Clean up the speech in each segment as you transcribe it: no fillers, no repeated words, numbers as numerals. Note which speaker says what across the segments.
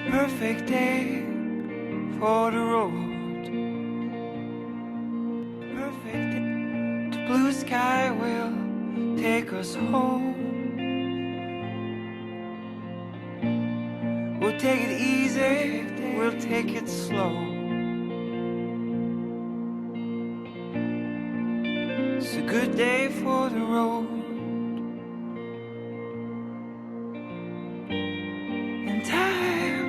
Speaker 1: Perfect day for the road. Perfect day. The blue sky will take us home. We'll take it easy, we'll take it slow. It's a good day for the road. And time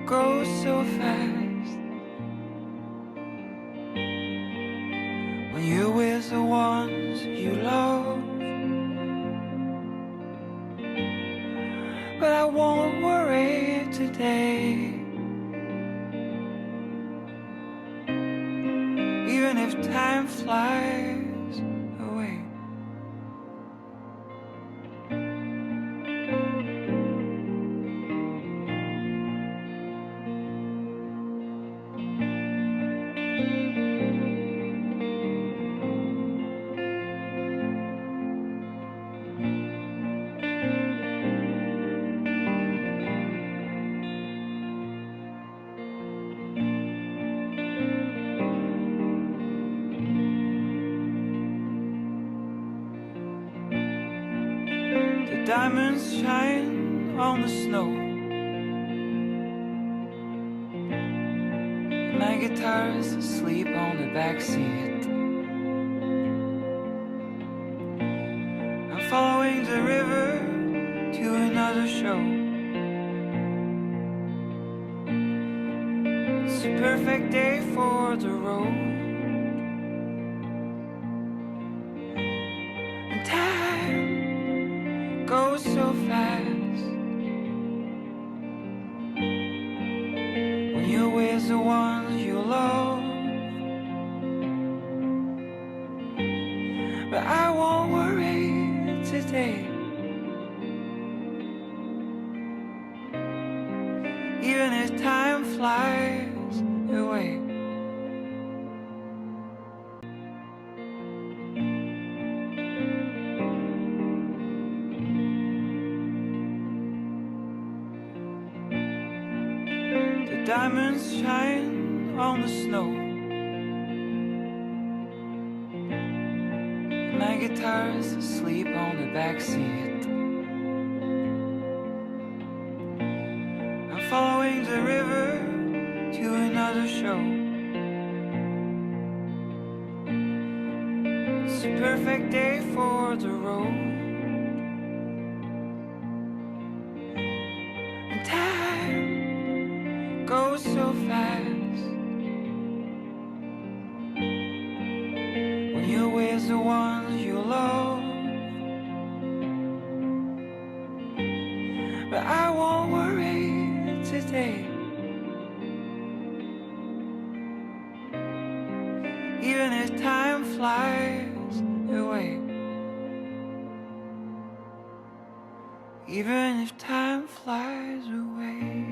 Speaker 1: goes so fast when you're with the ones you love. But I won't worry today, even if time flies away. Diamonds shine on the snow. My guitar's asleep on the backseat. I'm following the river to another show. It's a perfect day for the road. And time goes so fast when you're with the ones you love. But I won't worry today, even if time flies away. Diamonds shine on the snow. My guitar's asleep on the backseat. I'm following the river to another show. It's a perfect day for the road. And time goes so fast when you're with the ones you love. But I won't worry today, even if time flies away. Even if time flies away.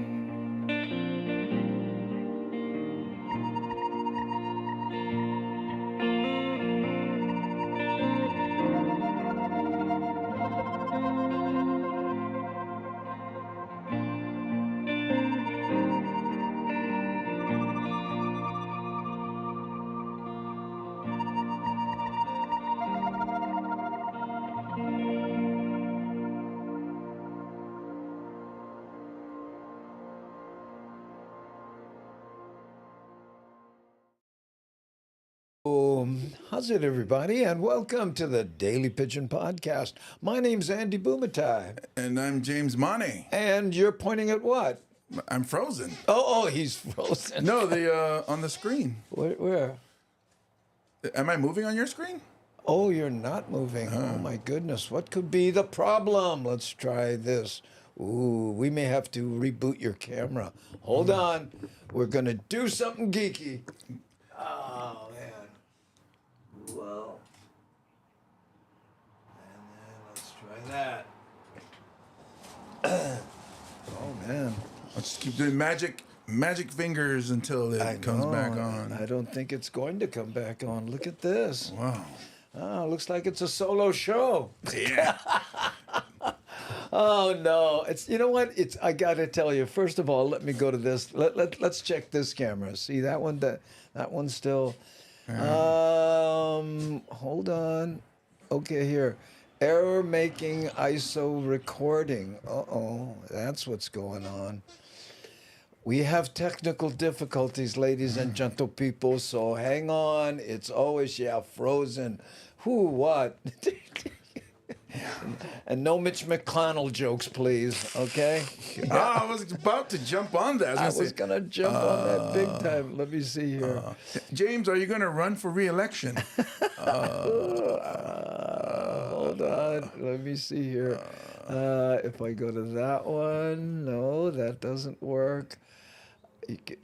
Speaker 2: How's it, everybody? And welcome to the Daily Pidgin Podcast. My name's Andy Bumatai.
Speaker 3: And I'm James Money.
Speaker 2: And you're pointing at what?
Speaker 3: I'm frozen.
Speaker 2: Oh, he's frozen.
Speaker 3: No, the on the screen.
Speaker 2: Where?
Speaker 3: Am I moving on your screen?
Speaker 2: Oh, you're not moving. Oh, my goodness. What could be the problem? Let's try this. Ooh, we may have to reboot your camera. Hold on. We're going to do something geeky. Oh, man. Whoa. And then let's try that. Oh, man.
Speaker 3: Let's just keep doing magic fingers until it comes back on.
Speaker 2: I don't think it's going to come back on. Look at this.
Speaker 3: Wow.
Speaker 2: Oh, looks like it's a solo show.
Speaker 3: Yeah.
Speaker 2: Oh no! It's, you know what? It's, I gotta tell you. First of all, let me go to this. Let's check this camera. See that one? That one's still. Hold on. Okay, here. Error making ISO recording. Uh-oh, that's what's going on. We have technical difficulties, ladies and gentle people. So hang on. It's always frozen. Who? What? And no Mitch McConnell jokes, please. Okay?
Speaker 3: I was about to jump on that.
Speaker 2: I was going to jump on that big time. Let me see here.
Speaker 3: James, are you going to run for re-election?
Speaker 2: Hold on. Let me see here. If I go to that one, no, that doesn't work.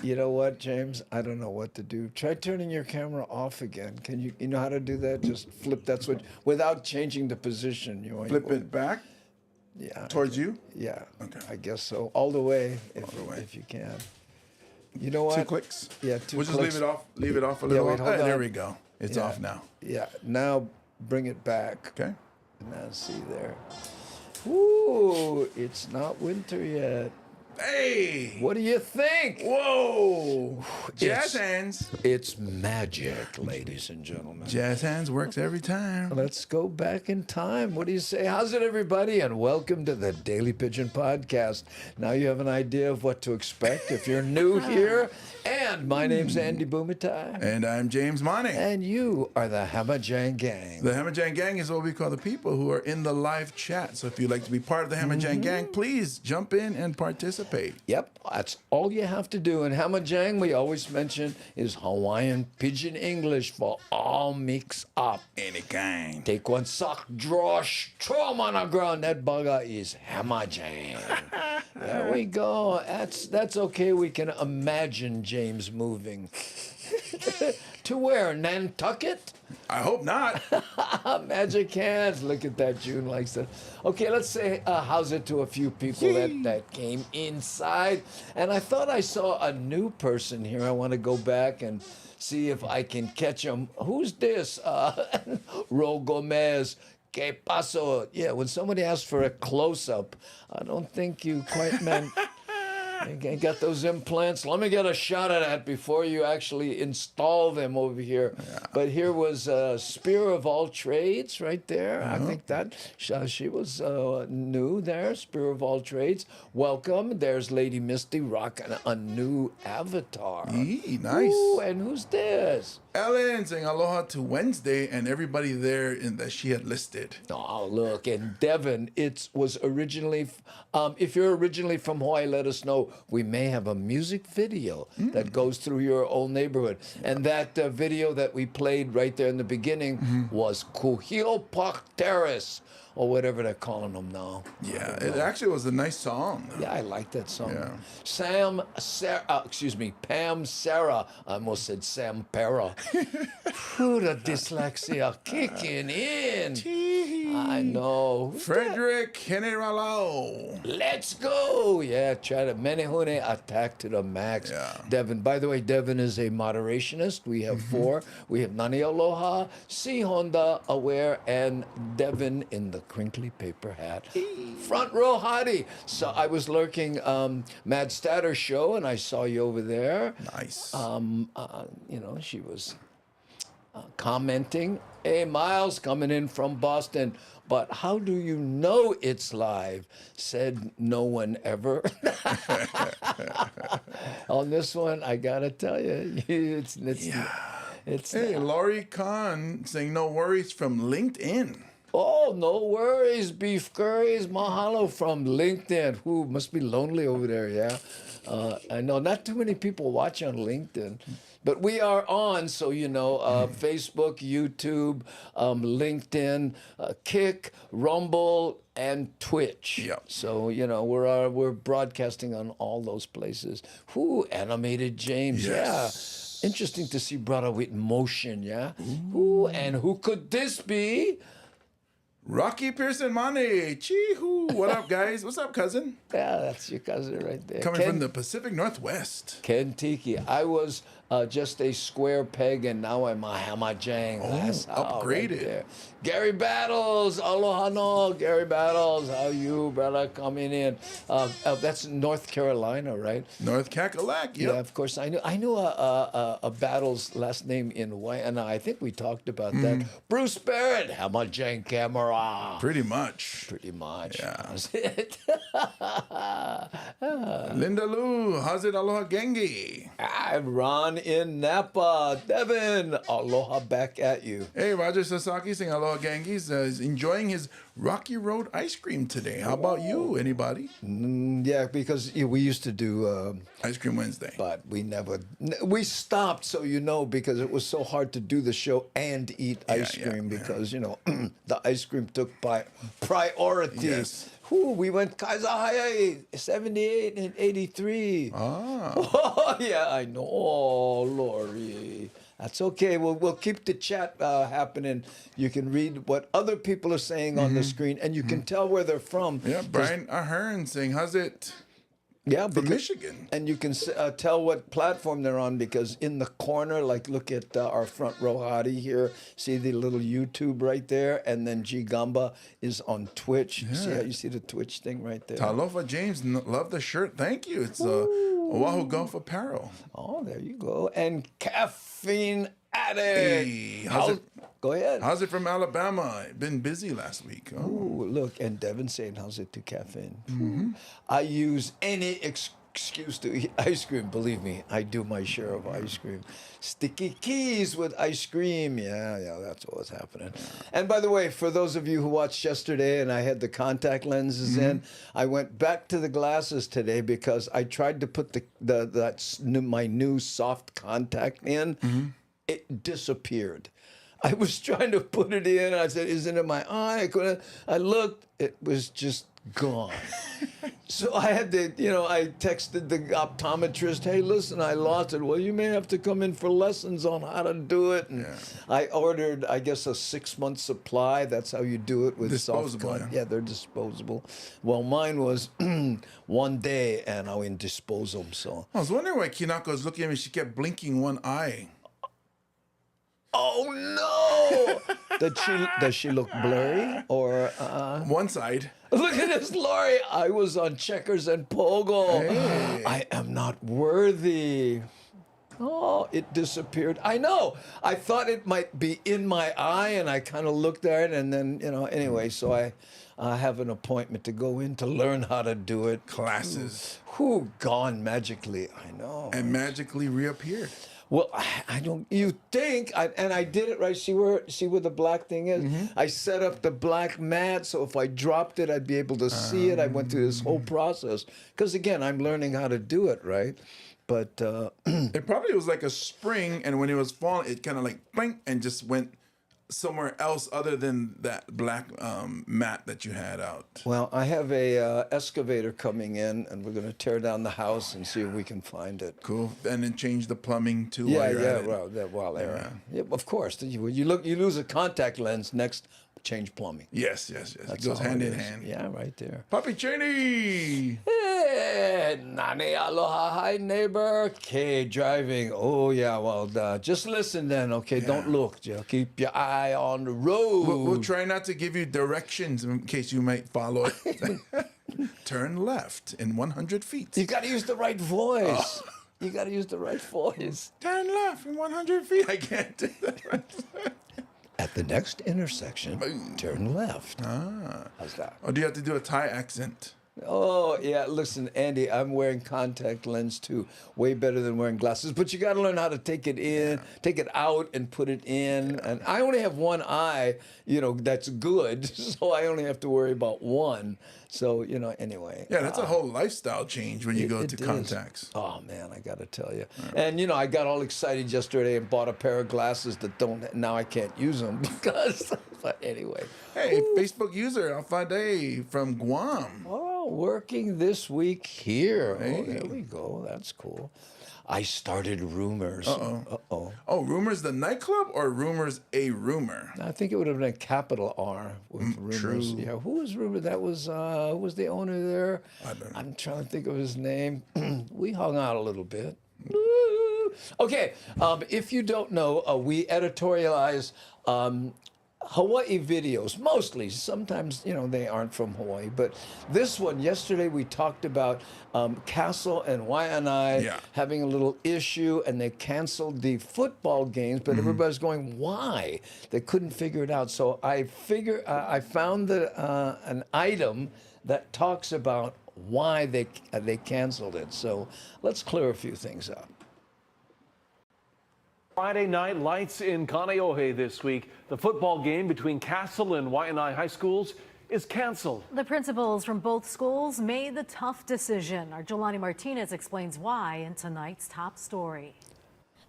Speaker 2: You know what, James? I don't know what to do. Try turning your camera off again. Can you know how to do that? Just flip that switch without changing the position.
Speaker 3: Flip it back?
Speaker 2: Yeah.
Speaker 3: Towards you?
Speaker 2: Yeah.
Speaker 3: Okay.
Speaker 2: I guess so. All the way, if you can. You know what?
Speaker 3: 2 clicks?
Speaker 2: Yeah, 2
Speaker 3: We'll just
Speaker 2: clicks.
Speaker 3: leave it off a little
Speaker 2: wait,
Speaker 3: while.
Speaker 2: hold
Speaker 3: There
Speaker 2: on.
Speaker 3: we go. It's off now.
Speaker 2: Yeah. Now bring it back.
Speaker 3: Okay.
Speaker 2: Now see there. Ooh, it's not winter yet.
Speaker 3: Hey!
Speaker 2: What do you think?
Speaker 3: Whoa! Jazz
Speaker 2: It's-
Speaker 3: hands.
Speaker 2: It's magic, ladies and gentlemen.
Speaker 3: Jazz hands works every time.
Speaker 2: Let's go back in time. What do you say? How's it, everybody? And welcome to the Daily Pigeon Podcast. Now you have an idea of what to expect if you're new here. And my name's Andy Bumatai.
Speaker 3: And I'm James Money.
Speaker 2: And you are the Hamajang Gang.
Speaker 3: The Hamajang Gang is what we call the people who are in the live chat. So if you'd like to be part of the Hamajang Gang, please jump in and participate.
Speaker 2: Yep, that's all you have to do. And Hamajang, we always mention, is Hawaiian Pidgin English for all mix up.
Speaker 3: Any kind.
Speaker 2: Take one sock, draw, throw 'em on the ground. That bugger is Hamajang. There we go. That's okay. We can imagine James moving. To where? Nantucket?
Speaker 3: I hope not.
Speaker 2: Magic hands. Look at that. June likes that. Okay, let's say how's it to a few people that came inside. And I thought I saw a new person here. I want to go back and see if I can catch him. Who's this? Ro Gomez. Que paso? Yeah, when somebody asks for a close-up, I don't think you quite meant... You got those implants. Let me get a shot at that before you actually install them over here. Yeah. But here was Spear of All Trades right there. I think that she was new there. Spear of All Trades. Welcome. There's Lady Misty rocking a new avatar.
Speaker 3: Nice.
Speaker 2: Ooh, and who's this?
Speaker 3: Ellen saying aloha to Wednesday and everybody there that she had listed.
Speaker 2: Oh, look, and Devin, it was originally, if you're originally from Hawaii, let us know. We may have a music video that goes through your old neighborhood. And that video that we played right there in the beginning was Kuhio Park Terrace, or whatever they're calling them now.
Speaker 3: Yeah, it actually was a nice song.
Speaker 2: Yeah, I like that song.
Speaker 3: Yeah.
Speaker 2: Pam Sarah. I almost said Sam Para. Who the dyslexia kicking in? I know.
Speaker 3: Frederick Generalao.
Speaker 2: Let's go. Yeah, try to Menehune attack to the max.
Speaker 3: Yeah.
Speaker 2: Devin, by the way, Devin is a moderationist. We have 4. We have Nani Aloha, C Honda, Aware, and Devin in the crinkly paper hat. Front row hottie. So I was lurking Mad Statter show, and I saw you over there.
Speaker 3: Nice.
Speaker 2: She was commenting. Hey, Miles coming in from Boston. But how do you know it's live? Said no one ever. On this one, I gotta tell you, it's
Speaker 3: hey, Laurie Kahn saying no worries from LinkedIn.
Speaker 2: Oh, no worries, beef curries. Mahalo from LinkedIn. Who must be lonely over there, yeah? I know not too many people watch on LinkedIn. But we are on, so Facebook, YouTube, LinkedIn, Kick, Rumble, and Twitch.
Speaker 3: Yep.
Speaker 2: So we're broadcasting on all those places. Whoo, animated James,
Speaker 3: Yes.
Speaker 2: yeah. Interesting to see brother with motion, yeah. Who and who could this be?
Speaker 3: Rocky Pearson Mane. Chee-hoo. What up, guys? What's up, cousin?
Speaker 2: Yeah, that's your cousin right there.
Speaker 3: Coming from the Pacific Northwest.
Speaker 2: Ken Tiki. I was just a square peg, and now I'm a hamajang. That's how
Speaker 3: upgraded.
Speaker 2: Right there. Gary Battles. Aloha no. Gary Battles. How you, brother, coming in? That's North Carolina, right?
Speaker 3: North Cackalack. Yep.
Speaker 2: Yeah, of course. I knew a Battles last name in Hawaii, and I think we talked about that. Bruce Barrett. Hamajang Camera.
Speaker 3: Pretty much.
Speaker 2: Pretty much.
Speaker 3: Yeah.
Speaker 2: That's it.
Speaker 3: Linda Lou. How's it? Aloha Gengi.
Speaker 2: I'm Ron in Napa. Devin, aloha back at you.
Speaker 3: Hey, Roger Sasaki saying aloha Gengis. Is enjoying his Rocky Road ice cream today. How about you? Anybody?
Speaker 2: Yeah, because we used to do,
Speaker 3: Ice Cream Wednesday.
Speaker 2: but we stopped, so because it was so hard to do the show and eat ice
Speaker 3: yeah,
Speaker 2: cream because, the ice cream took priority.
Speaker 3: Yes.
Speaker 2: Whew, we went Kaiser Hawai'i, 78 and 83.
Speaker 3: Ah.
Speaker 2: Oh, yeah, I know. Oh, Lori. That's okay. We'll keep the chat happening. You can read what other people are saying on the screen, and you can tell where they're from.
Speaker 3: Yeah, Brian Ahern saying, how's it?
Speaker 2: Yeah,
Speaker 3: From Michigan.
Speaker 2: And you can tell what platform they're on because in the corner, like look at our front row hottie here. See the little YouTube right there? And then G Gamba is on Twitch.
Speaker 3: Yeah.
Speaker 2: See how you see the Twitch thing right there?
Speaker 3: Talofa James, love the shirt. Thank you. It's Oahu Golf Apparel.
Speaker 2: Oh, there you go. And Caffeine Addict.
Speaker 3: Hey, how's it?
Speaker 2: Go ahead.
Speaker 3: How's it from Alabama? Been busy last week. Oh.
Speaker 2: Ooh, look, and Devin saying, how's it to caffeine? I use any excuse to eat ice cream. Believe me, I do my share of ice cream. Sticky keys with ice cream. Yeah, that's what's happening. And by the way, for those of you who watched yesterday and I had the contact lenses in, I went back to the glasses today because I tried to put my new soft contact in. It disappeared. I was trying to put it in. I said, "Isn't it my eye?" I couldn't. I looked. It was just gone. So I had to, I texted the optometrist, "Hey, listen, I lost it." "Well, you may have to come in for lessons on how to do it." And I ordered, I guess, a 6-month supply. That's how you do it with
Speaker 3: Disposable,
Speaker 2: soft.
Speaker 3: yeah.
Speaker 2: Yeah, they're disposable. Well, mine was 1 day, and I went dispose them. So.
Speaker 3: I was wondering why Kinako was looking at me. She kept blinking one eye.
Speaker 2: Oh no! Does she look blurry or?
Speaker 3: One side.
Speaker 2: Look at this, Lori. I was on Checkers and Pogo.
Speaker 3: Hey.
Speaker 2: I am not worthy. Oh, it disappeared. I know. I thought it might be in my eye, and I kind of looked at it, and then anyway. So I have an appointment to go in to learn how to do it.
Speaker 3: Classes.
Speaker 2: Who gone magically? I know.
Speaker 3: And magically reappeared.
Speaker 2: Well, I don't. You think? And I did it right. See where the black thing is? I set up the black mat so if I dropped it, I'd be able to see it. I went through this whole process because again, I'm learning how to do it right. But
Speaker 3: It probably was like a spring, and when it was falling, it kind of like bang and just went somewhere else other than that black mat that you had out.
Speaker 2: well, I have a excavator coming in, and we're going to tear down the house and see if we can find it.
Speaker 3: Cool. And then change the plumbing too.
Speaker 2: Yeah,
Speaker 3: while you're at it.
Speaker 2: Yeah, of course. You lose a contact lens. Next, change plumbing.
Speaker 3: Yes.
Speaker 2: That's
Speaker 3: It goes
Speaker 2: all
Speaker 3: hand
Speaker 2: it
Speaker 3: in
Speaker 2: is.
Speaker 3: hand.
Speaker 2: Yeah, right there.
Speaker 3: Papi Cheney.
Speaker 2: Hey, Nani aloha, hi neighbor. Okay, driving. Oh yeah, well, just listen then. Okay, don't look. Just keep your eye on the road.
Speaker 3: We'll try not to give you directions in case you might follow it. Turn left in 100 feet.
Speaker 2: You got to use the right voice. You got to use the right voice.
Speaker 3: Turn left in 100 feet. I can't do that.
Speaker 2: At the next intersection, turn left.
Speaker 3: Ah.
Speaker 2: How's that?
Speaker 3: Or do you have to do a Thai accent?
Speaker 2: Oh, yeah. Listen, Andy, I'm wearing contact lens too. Way better than wearing glasses. But you got to learn how to take it in, take it out, and put it in. And I only have one eye, that's good. So I only have to worry about one. So, anyway.
Speaker 3: Yeah, that's a whole lifestyle change when you go to
Speaker 2: is.
Speaker 3: contacts.
Speaker 2: Oh, man, I got to tell you. And, I got all excited yesterday and bought a pair of glasses that now I can't use them because, but anyway.
Speaker 3: Hey, Facebook user Alfade from Guam.
Speaker 2: Oh, working this week here. Oh, there we go. That's cool. I started Rumors. Uh-oh.
Speaker 3: Oh, Rumors the nightclub or Rumors a rumor?
Speaker 2: I think it would have been a capital R with Rumors.
Speaker 3: True.
Speaker 2: Yeah, who was Rumors? That was, who was the owner there?
Speaker 3: I don't know.
Speaker 2: I'm trying to think of his name. We hung out a little bit. Woo! Okay, if you don't know, we editorialize Hawaii videos, mostly. Sometimes, they aren't from Hawaii. But this one, yesterday we talked about Castle and Waianae having a little issue, and they canceled the football games, but everybody's going, why? They couldn't figure it out. So I found an item that talks about why they canceled it. So let's clear a few things up.
Speaker 4: Friday night lights in Kaneohe this week. The football game between Castle and Waianae High Schools is canceled.
Speaker 5: The principals from both schools made the tough decision. Our Jelani Martinez explains why in tonight's top story.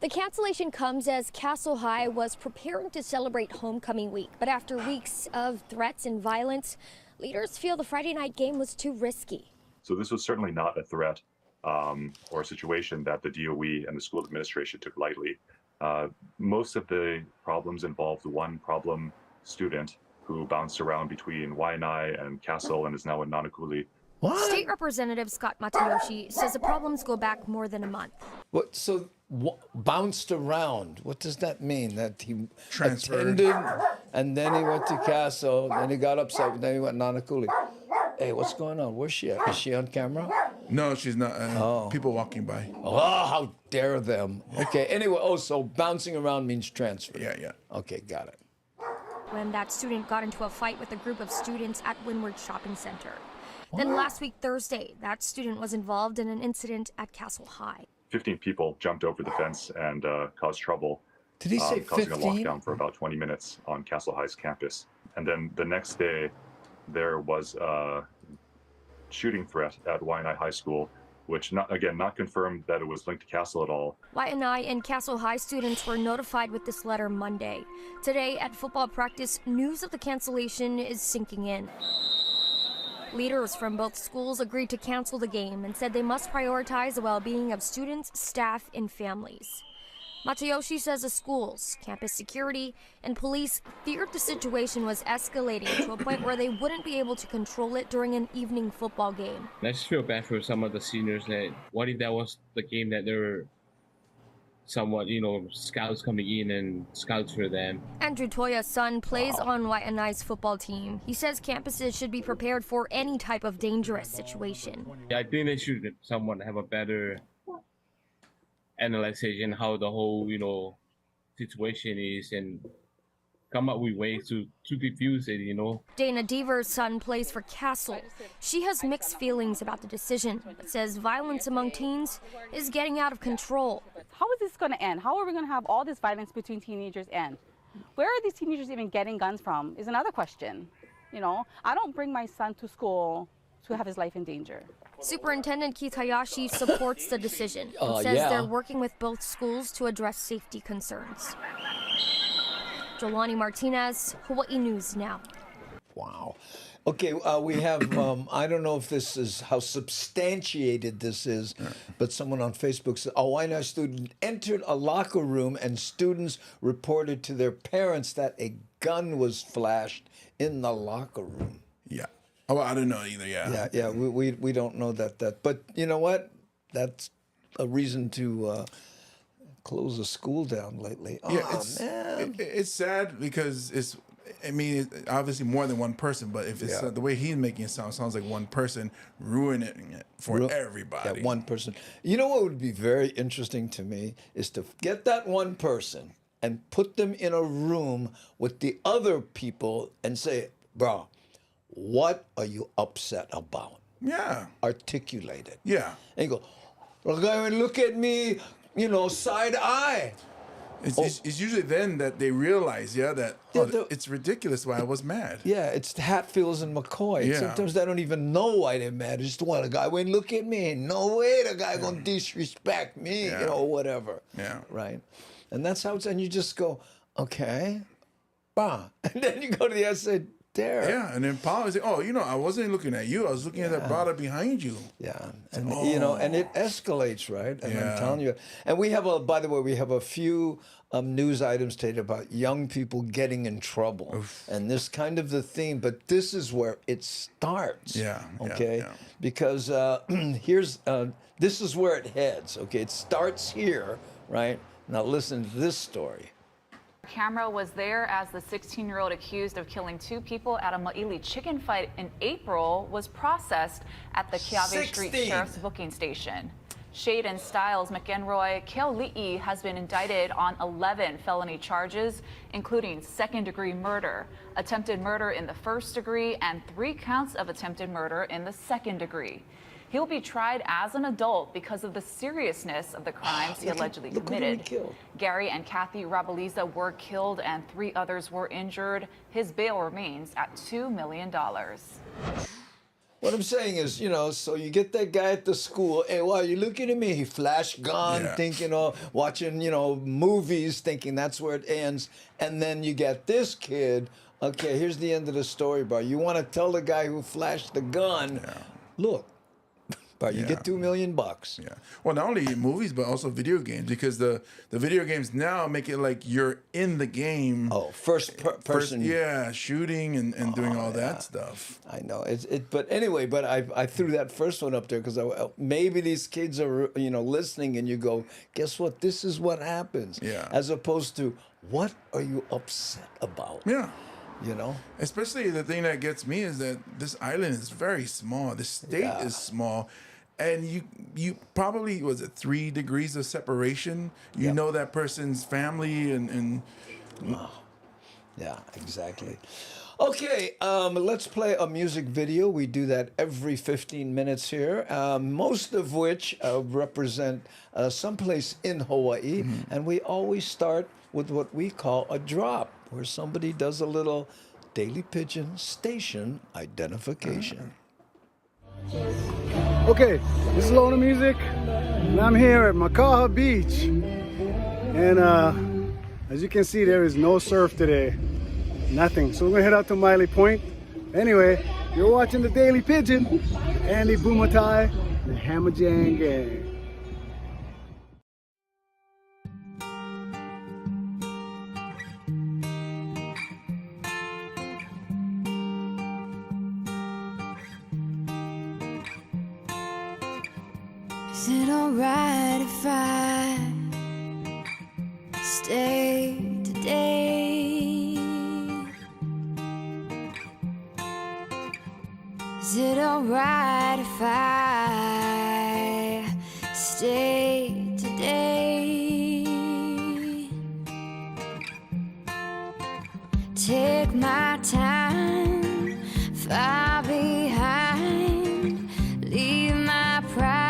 Speaker 6: The cancellation comes as Castle High was preparing to celebrate homecoming week. But after weeks of threats and violence, leaders feel the Friday night game was too risky.
Speaker 7: So this was certainly not a threat or a situation that the DOE and the school administration took lightly. Most of the problems involved one problem student who bounced around between Waianae and Castle and is now in Nanakuli.
Speaker 2: What?
Speaker 6: State Representative Scott Matayoshi says the problems go back more than a month.
Speaker 2: What? So bounced around. What does that mean? That he
Speaker 3: Transferred.
Speaker 2: attended, and then he went to Castle, then he got upset, then he went to Nanakuli. Hey, what's going on? Where's she at? Is she on camera?
Speaker 3: No, she's not. People walking by.
Speaker 2: Oh, how dare them. Okay, anyway, so bouncing around means transfer.
Speaker 3: Yeah.
Speaker 2: Okay, got it.
Speaker 6: When that student got into a fight with a group of students at Windward Shopping Center. Then last week, Thursday, that student was involved in an incident at Castle High.
Speaker 7: 15 people jumped over the fence and caused trouble,
Speaker 2: Did he say
Speaker 7: causing
Speaker 2: 15?
Speaker 7: a lockdown for about 20 minutes on Castle High's campus. And then the next day, there was a shooting threat at Waianae High School, which not confirmed that it was linked to Castle at all.
Speaker 6: Waianae and Castle High students were notified with this letter Monday. Today at football practice, news of the cancellation is sinking in. Leaders from both schools agreed to cancel the game and said they must prioritize the well-being of students, staff, and families. Matayoshi says the schools, campus security, and police feared the situation was escalating to a point where they wouldn't be able to control it during an evening football game.
Speaker 8: I just feel bad for some of the seniors that what if that was the game that they're somewhat, scouts coming in and scouts for them.
Speaker 6: Andrew Toya's son plays on Waianae's football team. He says campuses should be prepared for any type of dangerous situation.
Speaker 8: Yeah, I think they should somewhat have a better analyzation how the whole, situation is and come up with ways to defuse it,
Speaker 6: Dana Deaver's son plays for Castle. She has mixed feelings about the decision, but says violence among teens is getting out of control.
Speaker 9: How is this going to end? How are we going to have all this violence between teenagers end? Where are these teenagers even getting guns from is another question. I don't bring my son to school to have his life in danger.
Speaker 6: Superintendent Keith Hayashi supports the decision and says they're working with both schools to address safety concerns. Jelani Martinez, Hawaii News Now.
Speaker 2: Wow. Okay, we have, I don't know if this is how substantiated this is, but someone on Facebook said a Waianae student entered a locker room and students reported to their parents that a gun was flashed in the locker room.
Speaker 3: Yeah. Oh, I don't know either.
Speaker 2: Yeah. We don't know that. But you know what? That's a reason to close the school down lately. Man.
Speaker 3: It's sad because it's obviously more than one person, but if it's the way he's making it sounds like one person ruining it for everybody.
Speaker 2: Yeah, one person. You know what would be very interesting to me is to get that one person and put them in a room with the other people and say, bro, what are you upset about?
Speaker 3: Yeah.
Speaker 2: articulate it.
Speaker 3: Yeah.
Speaker 2: And you go, look at me, side eye.
Speaker 3: It's usually then that they realize, that it's ridiculous why I was mad.
Speaker 2: Yeah, it's Hatfields and McCoy.
Speaker 3: Yeah.
Speaker 2: Sometimes they don't even know why they're mad. They just want a guy, wait, look at me. No way the guy gonna disrespect me, whatever.
Speaker 3: Yeah.
Speaker 2: Right? And that's how it's, and you just go, okay, bah. And then you go to the other side, there.
Speaker 3: Yeah, and then Paul is like, I wasn't looking at you. I was looking at that brother behind you.
Speaker 2: Yeah, and and it escalates, right? And I'm telling you, and by the way, we have a few news items today about young people getting in trouble, and this kind of the theme. But this is where it starts.
Speaker 3: Yeah.
Speaker 2: Okay.
Speaker 3: Yeah.
Speaker 2: Because this is where it heads. Okay, it starts here, right? Now listen to this story.
Speaker 10: Camera was there as the 16-year-old accused of killing 2 people at a Ma'ili chicken fight in April was processed at the Keawe Street Sheriff's booking station. Shaden Styles McEnroy Keoli'i has been indicted on 11 felony charges, including second-degree murder, attempted murder in the first degree, and 3 counts of attempted murder in the second degree. He will be tried as an adult because of the seriousness of the crimes he allegedly committed. Gary and Kathy Rabaliza were killed and 3 others were injured. His bail remains at $2 million.
Speaker 2: What I'm saying is, so you get that guy at the school, hey, wow, you looking at me? He flash gun, thinking, watching, movies, thinking that's where it ends. And then you get this kid, okay, here's the end of the story, bro. You want to tell the guy who flashed the gun, look, but you get $2 million. Yeah.
Speaker 3: Well, not only movies, but also video games, because the video games now make it like you're in the game.
Speaker 2: Oh, first person.
Speaker 3: Shooting and doing all that stuff.
Speaker 2: I know. But anyway, I threw that first one up there because maybe these kids are listening, and you go, guess what? This is what happens.
Speaker 3: Yeah.
Speaker 2: As opposed to, what are you upset about?
Speaker 3: Yeah.
Speaker 2: Especially
Speaker 3: the thing that gets me is that this island is very small. The state is small. And you probably, was it 3 degrees of separation? You know that person's family and
Speaker 2: yeah, exactly. Okay, let's play a music video. We do that every 15 minutes here, most of which represent someplace in Hawaii. And we always start with what we call a drop, where somebody does a little Daily Pidgin station identification.
Speaker 11: Okay, this is Lona Music, and I'm here at Makaha Beach. And as you can see, there is no surf today. Nothing. So we're gonna head out to Miley Point. Anyway, you're watching the Daily Pidgin, Andy Bumatai, the Hamajang Gang.
Speaker 12: Is it alright if I stay today? Is it alright if I stay today? Take my time, far behind, leave my pride.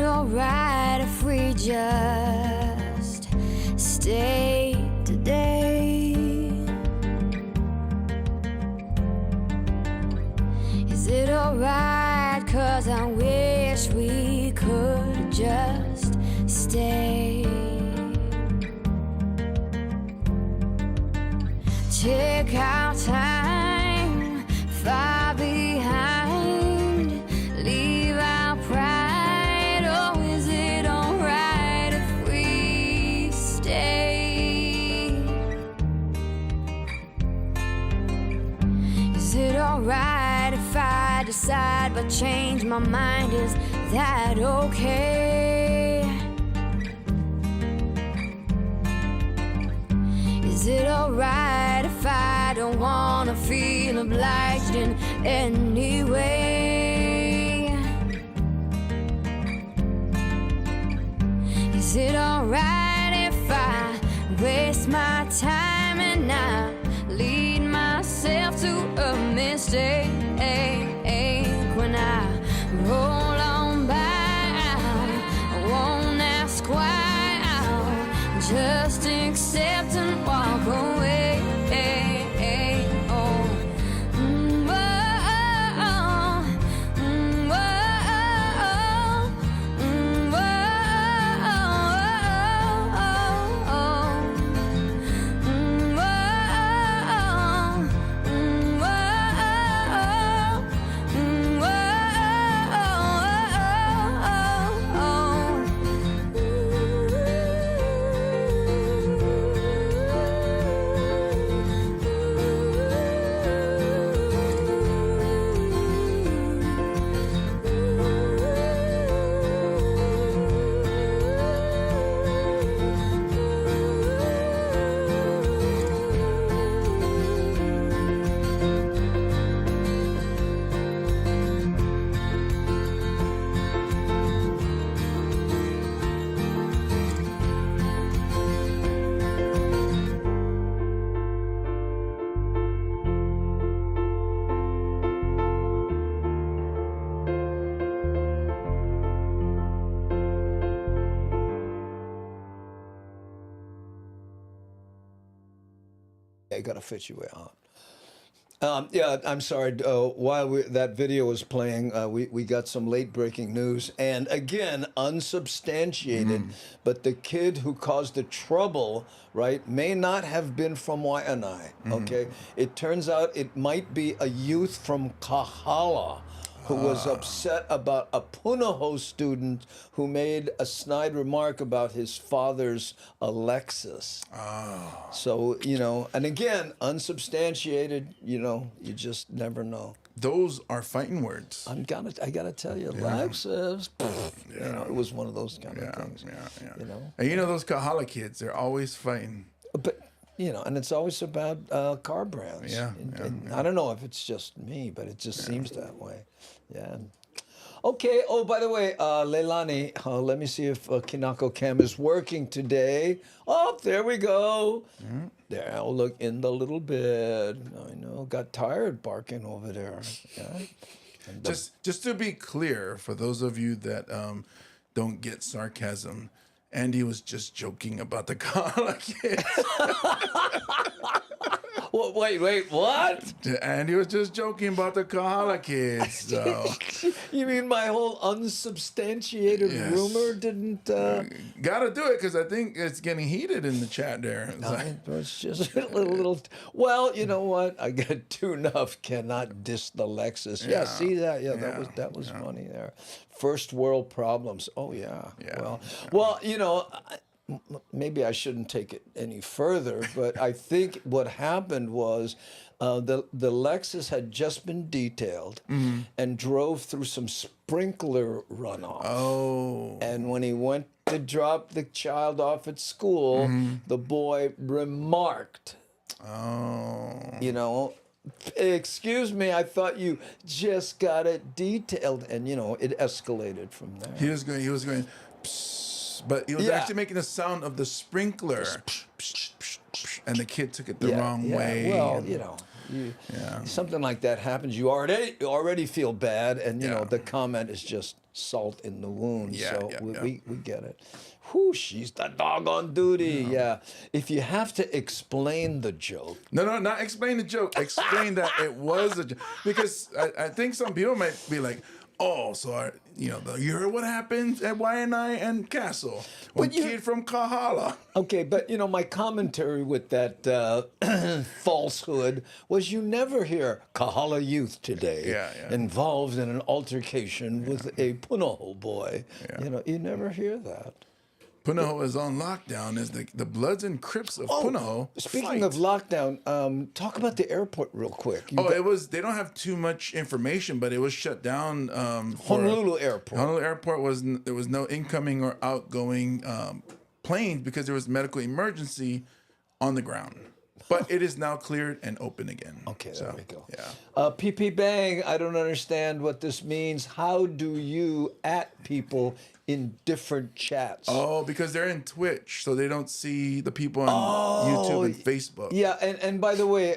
Speaker 12: Alright if we just stay today? Is it alright? 'Cause I wish we could just stay. Take our time, far behind, leave our pride. Alright if I decide but change my mind, is that okay? Is it alright if I don't wanna feel obliged in any way? Is it alright? mistake when I roll on by. I won't ask why, I'll just accept and walk away.
Speaker 2: I got to fit you out. Yeah, I'm sorry. While that video was playing, we got some late breaking news. And again, unsubstantiated, but the kid who caused the trouble, right, may not have been from Waianae, okay? It turns out it might be a youth from Kahala who was upset about a Punahou student who made a snide remark about his father's Alexis. So, you know, and again, unsubstantiated, you know, you just never know.
Speaker 3: Those are fighting words.
Speaker 2: I gotta tell you, Alexis, you know, it was one of those kind of things. You know?
Speaker 3: And you know those Kahala kids, they're always fighting.
Speaker 2: But, you know, and it's always about car brands. And I don't know if it's just me, but it just seems that way. Yeah. Okay. Oh, by the way, Leilani, let me see if Kinako Cam is working today. Oh, there we go. There, I'll look in the little bed. I know, got tired barking over there. Yeah. And
Speaker 3: Just to be clear, for those of you that don't get sarcasm, Andy was just joking about the Kahala kids.
Speaker 2: Well, wait, what?
Speaker 3: Andy was just joking about the Kahala kids. So.
Speaker 2: You mean my whole unsubstantiated rumor didn't...
Speaker 3: Gotta do it, because I think it's getting heated in the chat there.
Speaker 2: It's just a little... Well, you know what? I get two enough cannot diss the Lexus. Yeah, see that? Yeah, that was funny there. First world problems. Oh, yeah. Well, you know... Maybe I shouldn't take it any further, but I think what happened was the Lexus had just been detailed and drove through some sprinkler runoff. Oh. And when he went to drop the child off at school, the boy remarked, you know, excuse me, I thought you just got it detailed. And, you know, it escalated from there.
Speaker 3: He was going, psst. But he was actually making the sound of the sprinkler, and the kid took it the wrong way.
Speaker 2: Well, you know, something like that happens. You already feel bad, and you know the comment is just salt in the wound. So we get it. Whew, she's the dog on duty. Yeah. If you have to explain the joke.
Speaker 3: No, not explain the joke. Explain that it was a joke, because I think some people might be like, oh, so you heard what happened at Waianae and Castle? One kid from Kahala.
Speaker 2: Okay, but you know, my commentary with that falsehood was you never hear Kahala youth today involved in an altercation with a Punahou boy. You know, you never hear that.
Speaker 3: Punahou is on lockdown as the Bloods and Crips of Punahou.
Speaker 2: Speaking of lockdown, talk about the airport real quick.
Speaker 3: They don't have too much information, but it was shut down.
Speaker 2: Honolulu Airport.
Speaker 3: Honolulu Airport there was no incoming or outgoing planes because there was medical emergency on the ground. But it is now cleared and open again.
Speaker 2: Okay, there we go.
Speaker 3: Yeah.
Speaker 2: PP Bang, I don't understand what this means. How do you at people in different chats?
Speaker 3: Oh, because they're in Twitch, so they don't see the people on YouTube and Facebook.
Speaker 2: Yeah, and by the way,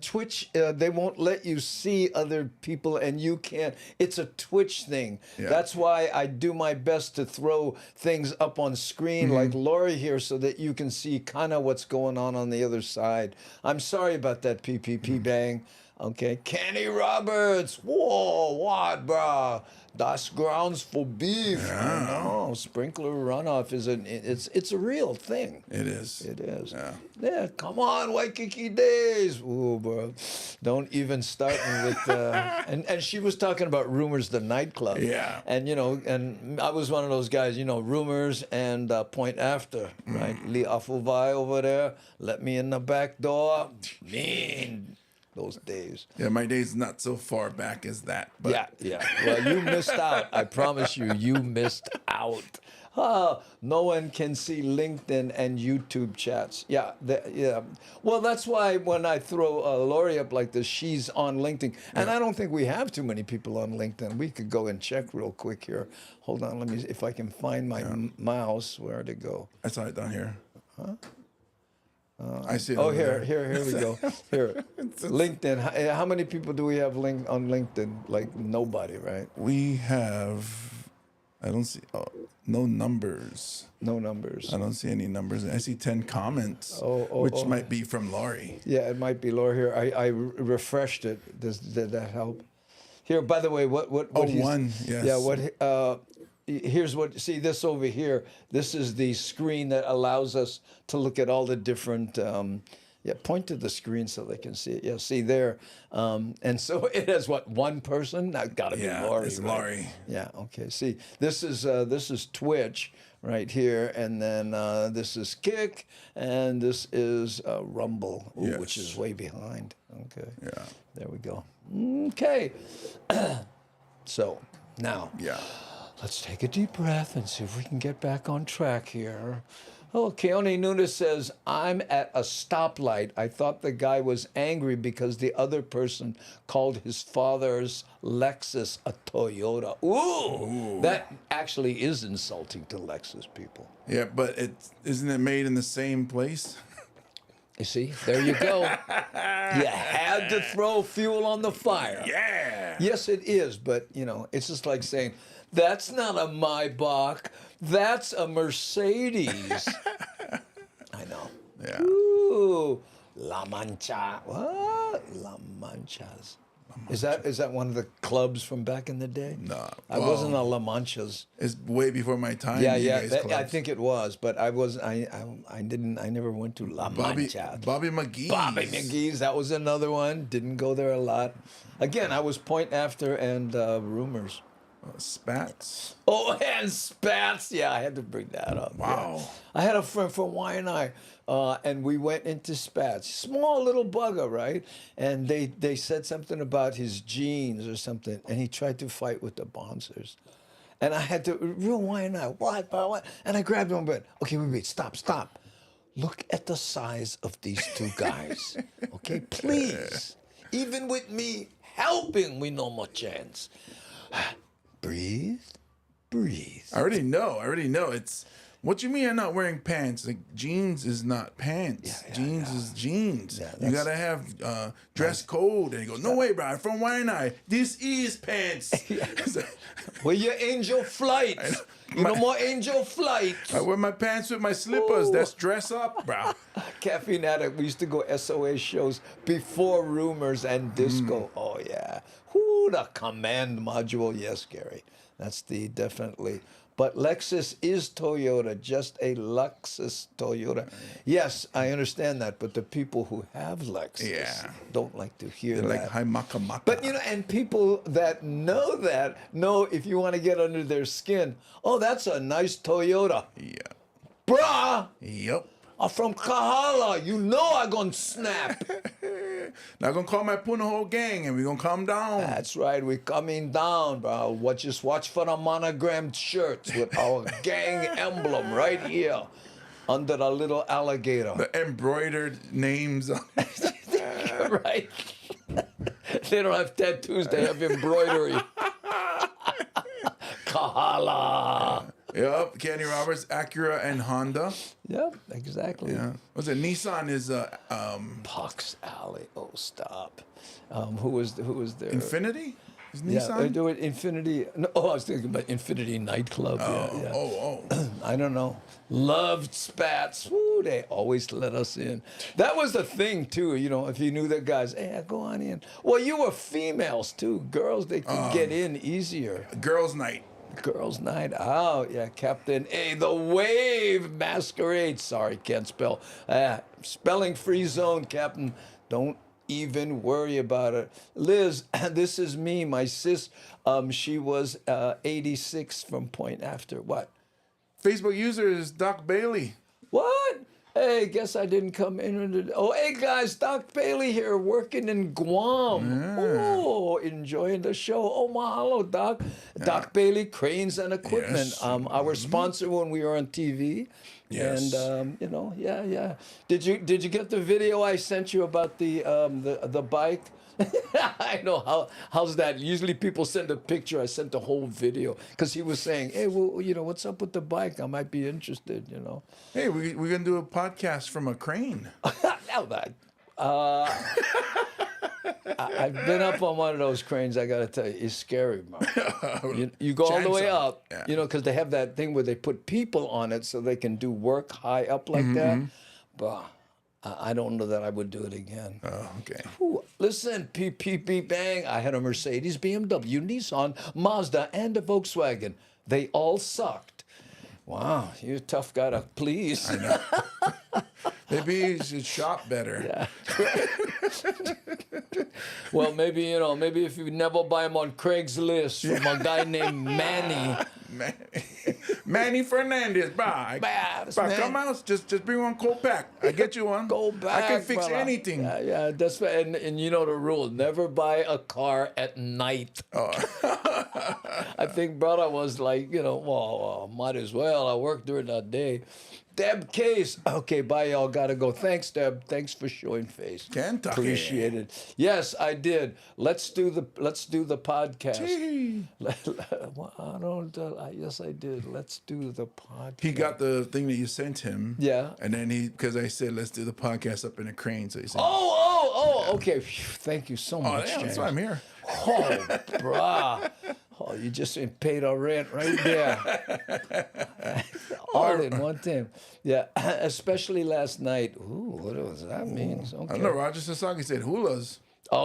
Speaker 2: Twitch, they won't let you see other people, and you can't. It's a Twitch thing.
Speaker 3: Yeah.
Speaker 2: That's why I do my best to throw things up on screen like Lori here so that you can see kind of what's going on the other side. I'm sorry about that, PPP Bang. Okay, Kenny Roberts. Whoa, what, bruh? Das grounds for beef.
Speaker 3: Yeah.
Speaker 2: No, sprinkler runoff it's a real thing.
Speaker 3: It is.
Speaker 2: It is.
Speaker 3: Yeah.
Speaker 2: Yeah, come on, Waikiki Days. Ooh, bro. Don't even start me with and she was talking about Rumors the nightclub.
Speaker 3: Yeah.
Speaker 2: And and I was one of those guys, Rumors and Point After, right? Lee Afuvai over there, let me in the back door. Mean. Those days.
Speaker 3: Yeah, my day's not so far back as that. But
Speaker 2: Yeah. Well, you missed out. I promise you missed out. No one can see LinkedIn and YouTube chats. Yeah. Well, that's why when I throw Lori up like this, she's on LinkedIn. And I don't think we have too many people on LinkedIn. We could go and check real quick here. Hold on. Let me, if I can find my mouse. Where'd it go?
Speaker 3: I saw it down here. Huh? I see it.
Speaker 2: Oh,
Speaker 3: over
Speaker 2: here we go. Here, LinkedIn. How many people do we have on LinkedIn? Like nobody, right?
Speaker 3: We have, I don't see, no numbers.
Speaker 2: No numbers.
Speaker 3: I don't see any numbers. I see 10 comments, which might be from Laurie.
Speaker 2: Yeah, it might be Laura here. I refreshed it. Did that help? Here, by the way, what?
Speaker 3: One, yes.
Speaker 2: Yeah, what? Here's what, see this over here, this is the screen that allows us to look at all the different, point to the screen so they can see it. Yeah, see there. And so it has what, one person? That gotta be Lori.
Speaker 3: It's
Speaker 2: right?
Speaker 3: Laurie.
Speaker 2: Yeah, okay, see, this is Twitch right here, and then this is Kick, and this is Rumble, which is way behind. Okay,
Speaker 3: yeah,
Speaker 2: there we go. Okay, so now.
Speaker 3: Yeah.
Speaker 2: Let's take a deep breath and see if we can get back on track here. Oh, Keone Nunes says, I'm at a stoplight. I thought the guy was angry because the other person called his father's Lexus a Toyota. Ooh. That actually is insulting to Lexus people.
Speaker 3: Yeah, but isn't it made in the same place?
Speaker 2: You see, there you go. You had to throw fuel on the fire.
Speaker 3: Yeah.
Speaker 2: Yes, it is, but, it's just like saying, that's not a Maybach, that's a Mercedes. I know.
Speaker 3: Yeah.
Speaker 2: Ooh, La Mancha. What? La Manchas. Is that one of the clubs from back in the day?
Speaker 3: No.
Speaker 2: I wasn't a La Manchas.
Speaker 3: It's way before my time.
Speaker 2: Yeah. I think it was, but I wasn't. I never went to La Mancha.
Speaker 3: Bobby McGee's.
Speaker 2: Bobby McGee's. That was another one. Didn't go there a lot. Again, I was Point After and Rumors.
Speaker 3: Spats.
Speaker 2: Oh, and Spats. Yeah, I had to bring that up.
Speaker 3: Wow.
Speaker 2: Yeah. I had a friend from Waianae, and we went into Spats. Small little bugger, right? And they said something about his jeans or something, and he tried to fight with the bouncers. And I had to, real Waianae, what? And I grabbed him and went, okay, wait, stop. Look at the size of these two guys, okay? Please. Even with me helping, we no more chance. Breathe.
Speaker 3: I already know. It's, what you mean I'm not wearing pants? Like, jeans is not pants. Jeans is jeans. Yeah, you gotta have dress code. And you go, no way, bro, I'm from Waianae. This is pants.
Speaker 2: Well, your angel flight. No more angel flight.
Speaker 3: I wear my pants with my slippers. That's dress up, bro.
Speaker 2: Caffeine Addict, we used to go SOA shows before Rumors and Disco. Oh, yeah. Whoo, the command module. Yes, Gary. That's definitely. But Lexus is Toyota, just a Lexus Toyota. Yes, I understand that, but the people who have Lexus don't like to hear that.
Speaker 3: Like hi maka maka.
Speaker 2: But and people that know if you want to get under their skin, oh, that's a nice Toyota.
Speaker 3: Yeah.
Speaker 2: Bruh.
Speaker 3: Yep.
Speaker 2: I'm from Kahala. You know I'm going to snap.
Speaker 3: Now I'm going to call my Punahou gang and we're going to come down.
Speaker 2: That's right. We're coming down, bro. Just watch for the monogrammed shirts with our gang emblem right here. under a little alligator.
Speaker 3: The embroidered names on
Speaker 2: Right? They don't have tattoos, they have embroidery. Kahala.
Speaker 3: Yep, Kenny Roberts, Acura, and Honda.
Speaker 2: Yep, exactly.
Speaker 3: Yeah. What's it? Nissan is
Speaker 2: Puck's Alley. Oh, stop. Who was there?
Speaker 3: Infinity? Is
Speaker 2: Yeah,
Speaker 3: Nissan?
Speaker 2: they do it. Infinity. No, I was thinking about Infinity nightclub. Yeah.
Speaker 3: Oh.
Speaker 2: I don't know. Loved spats. Woo, they always let us in. That was the thing too. You know, if you knew that guys, hey, go on in. Well, you were females too. Girls, they could get in easier.
Speaker 3: Girls' night.
Speaker 2: Girls' night out. Yeah, Captain A. The Wave Masquerade. Sorry, can't spell. Spelling free zone, Captain. Don't even worry about it. Liz, this is me, my sis. She was 86 from Point After. What?
Speaker 3: Facebook user is Doc Bailey.
Speaker 2: What? Hey, guess I didn't come in. Oh, hey guys, Doc Bailey here, working in Guam. Oh, enjoying the show. Oh, mahalo, Doc. Yeah. Doc Bailey, Cranes and Equipment.
Speaker 3: Yes.
Speaker 2: Our sponsor when we were on TV.
Speaker 3: Yes.
Speaker 2: And you know, yeah. Did you get the video I sent you about the bike? I know how's that? Usually people send a picture. I sent the whole video because he was saying, "Hey, well, you know, what's up with the bike? I might be interested." You know.
Speaker 3: Hey, we're gonna do a podcast from a crane.
Speaker 2: Now that. I've been up on one of those cranes. I gotta tell you, it's scary, man. You go all the way up, you know, because they have that thing where they put people on it so they can do work high up like that. But I don't know that I would do it again.
Speaker 3: Oh, okay.
Speaker 2: Ooh, listen, beep, bang. I had a Mercedes, BMW, Nissan, Mazda, and a Volkswagen. They all sucked. Wow, you're a tough guy to please.
Speaker 3: I know. Maybe you should shop better.
Speaker 2: Yeah. Well, maybe if you never buy them on Craigslist from a guy named Manny.
Speaker 3: Manny Fernandez, bye. Come out, just bring one cold pack. I get you one.
Speaker 2: Go back.
Speaker 3: I can fix
Speaker 2: brother.
Speaker 3: anything.
Speaker 2: Yeah, that's and you know the rule: never buy a car at night.
Speaker 3: Oh.
Speaker 2: I think brother was like, well, might as well. I work during the day. Deb Case. Okay, bye, y'all. Gotta go. Thanks, Deb. Thanks for showing face.
Speaker 3: Kentucky.
Speaker 2: Appreciate it. Yes, I did. Let's do the podcast. Yes, I did. Let's do the podcast.
Speaker 3: He got the thing that you sent him.
Speaker 2: Yeah.
Speaker 3: And then because I said, let's do the podcast up in a crane. So he said,
Speaker 2: okay. Thank you so much.
Speaker 3: Yeah, that's why I'm here.
Speaker 2: Oh, brah. Oh, you just paid our rent right there. All in one time. Yeah, especially last night. Ooh, what does that mean? Okay.
Speaker 3: I don't know. Roger Sasaki said hulas.
Speaker 2: Yeah.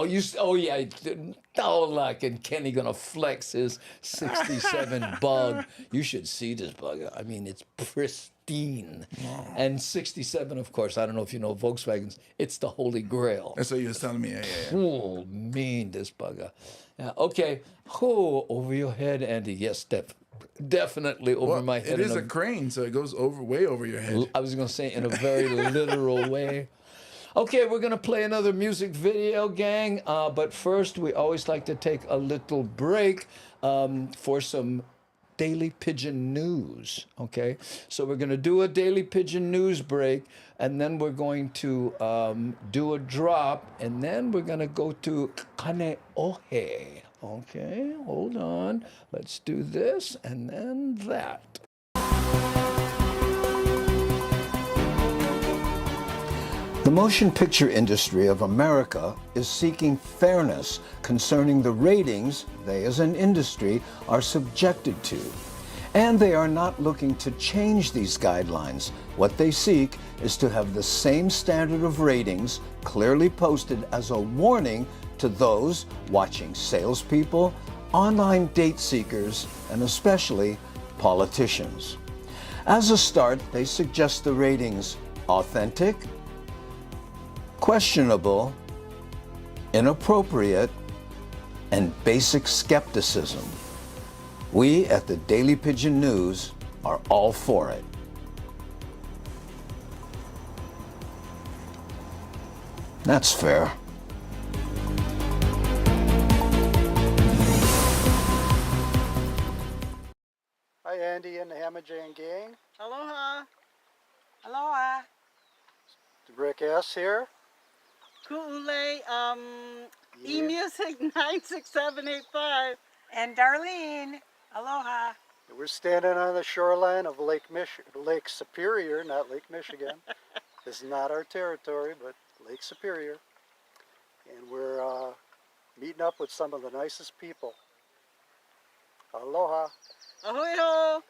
Speaker 2: Like, and Kenny gonna flex his 67 bug. You should see this bug. I mean, it's pristine. Wow. And 67, of course, I don't know if you know Volkswagens, it's the holy grail.
Speaker 3: That's what you was telling me. Yeah.
Speaker 2: Oh, mean, this bugger. Yeah, okay. Oh, over your head, Andy. Yes, definitely over my head.
Speaker 3: It is a crane, so it goes way over your head.
Speaker 2: I was going to say in a very literal way. Okay, we're going to play another music video, gang. But first, we always like to take a little break for some Daily Pidgin news, okay? So we're going to do a Daily Pidgin news break, and then we're going to do a drop, and then we're going to go to Kaneohe, okay? Hold on. Let's do this, and then that. The motion picture industry of America is seeking fairness concerning the ratings they as an industry are subjected to. And they are not looking to change these guidelines. What they seek is to have the same standard of ratings clearly posted as a warning to those watching salespeople, online date seekers, and especially politicians. As a start, they suggest the ratings authentic, questionable, inappropriate, and basic skepticism. We at the Daily Pidgin News are all for it. That's fair.
Speaker 11: Hi, Andy and the Hammer Jane gang.
Speaker 13: Aloha. Aloha.
Speaker 11: Rick S. here.
Speaker 13: Ku'ule, eMusic 96785. And Darlene. Aloha.
Speaker 11: We're standing on the shoreline of Lake Superior, not Lake Michigan. This is not our territory, but Lake Superior. And we're meeting up with some of the nicest people. Aloha.
Speaker 13: Ahoy ho.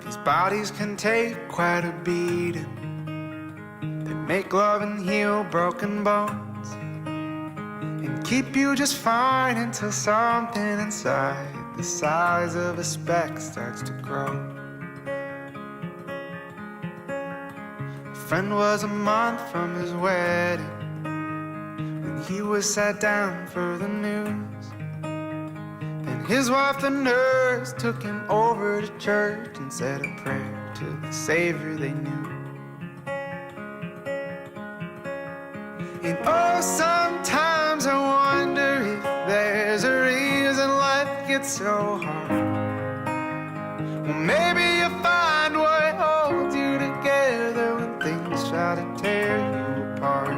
Speaker 1: These bodies can take quite a beating. They make love and heal broken bones, and keep you just fine until something inside the size of a speck starts to grow. A friend was a month from his wedding when he was sat down for the news. Then his wife, the nurse, took him over to church and said a prayer to the Savior they knew. And oh, sometimes I wonder if there's a reason life gets so hard. Well, maybe you find what holds you together when things try to tear you apart.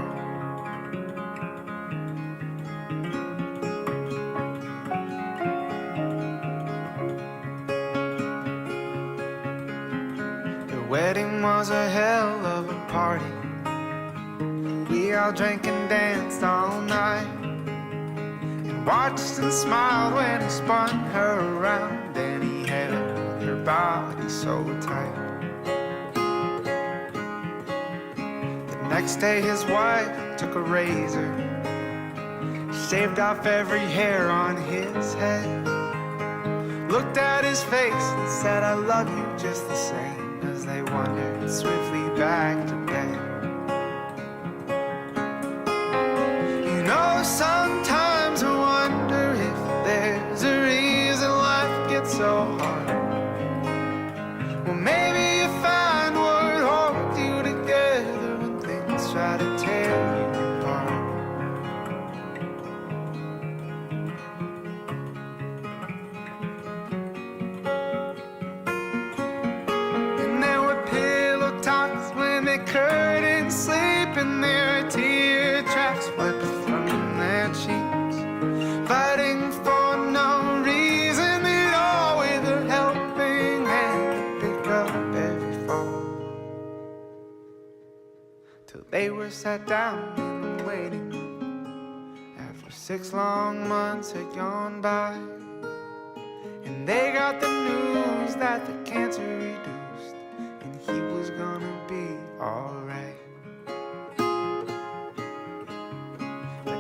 Speaker 1: The wedding was a hell of a party. We all drank and danced all night, and watched and smiled when he spun her around, and he held her body so tight. The next day his wife took a razor, shaved off every hair on his head, looked at his face and said, I love you just the same, as they wandered swiftly back to bed. Sometimes I wonder if there's a reason life gets so hard. Well, maybe you find what holds you together when things try to tear you apart. And there were pillow talks when they couldn't sleep, and there were tear tracks wiped from their cheeks, fighting for no reason at all, with a helping hand to pick up every fall, till they were sat down in the waiting room after 6 long months had gone by, and they got the news that the cancer reduced and he was gonna be alright.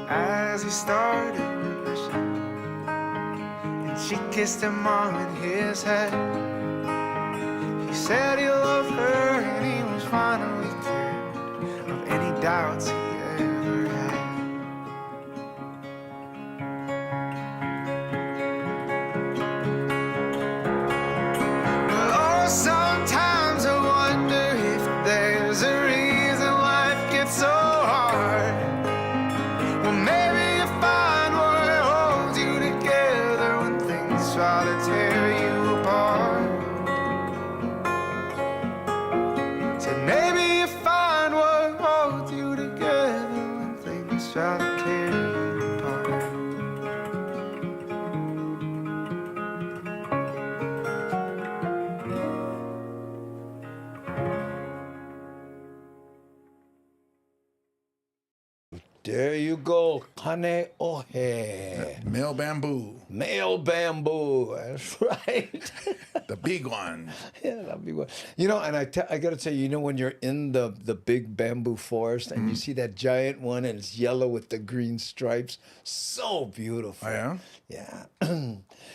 Speaker 1: As he started remission, and she kissed him on his head, he said he loved her and he was finally cured of any doubts he ever had. Well, oh, sometimes I wonder if there's a reason life gets so hard. Well, maybe you find what holds you together when things try to tear you apart. Said maybe you find what holds you together when things try to tear you apart.
Speaker 2: There you go, Kane Ohe.
Speaker 3: Male bamboo.
Speaker 2: Male bamboo, that's right.
Speaker 3: The big one.
Speaker 2: Yeah, the big one. You know, and I got to tell you, you know, when you're in the big bamboo forest and you see that giant one and it's yellow with the green stripes, so beautiful.
Speaker 3: Oh, yeah?
Speaker 2: Yeah.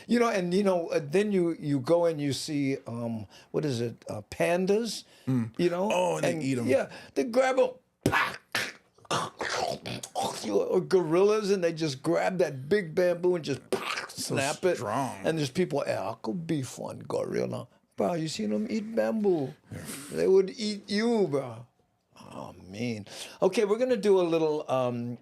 Speaker 2: You know, and you know, then you go and you see, what is it, pandas, you know?
Speaker 3: Oh, and they eat 'em.
Speaker 2: Yeah, they grab them, or gorillas, and they just grab that big bamboo and just snap it.
Speaker 3: Strong.
Speaker 2: And there's people, I could beef one gorilla. Bro, you seen them eat bamboo? They would eat you, bro. Oh, mean. Okay, we're going to do a little.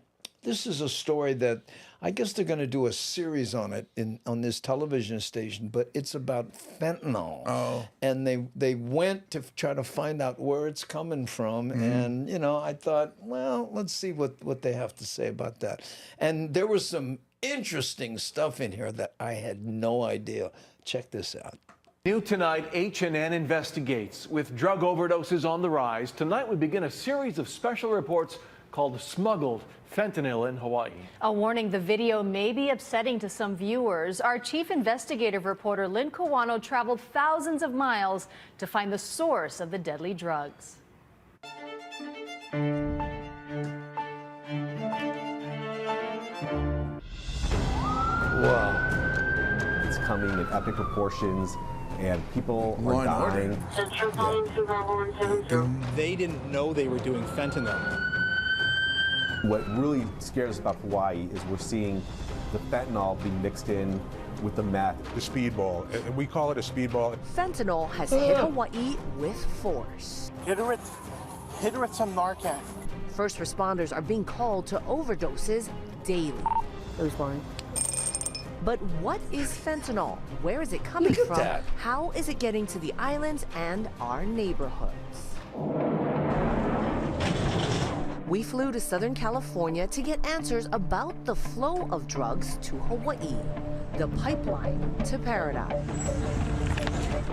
Speaker 2: This is a story that I guess they're going to do a series on it on this television station, but it's about fentanyl.
Speaker 3: Oh.
Speaker 2: And they went to try to find out where it's coming from. And, you know, I thought, well, let's see what they have to say about that. And there was some interesting stuff in here that I had no idea. Check this out.
Speaker 4: New tonight, H&N investigates. With drug overdoses on the rise, tonight we begin a series of special reports called Smuggled Fentanyl in Hawaii.
Speaker 5: A warning, the video may be upsetting to some viewers. Our chief investigative reporter Lynn Kawano traveled thousands of miles to find the source of the deadly drugs.
Speaker 2: Wow.
Speaker 14: It's coming in epic proportions, and people are dying.
Speaker 15: They didn't know they were doing fentanyl.
Speaker 14: What really scares us about Hawaii is we're seeing the fentanyl being mixed in with the meth.
Speaker 16: The speedball. We call it a speedball.
Speaker 17: Fentanyl has hit Hawaii with force.
Speaker 13: Hit her with some Narcan.
Speaker 17: First responders are being called to overdoses daily.
Speaker 13: Who's fine?
Speaker 17: But what is fentanyl? Where is it coming
Speaker 2: Look at
Speaker 17: from?
Speaker 2: that.
Speaker 17: How is it getting to the islands and our neighborhoods? We flew to Southern California to get answers about the flow of drugs to Hawaii, the pipeline to paradise.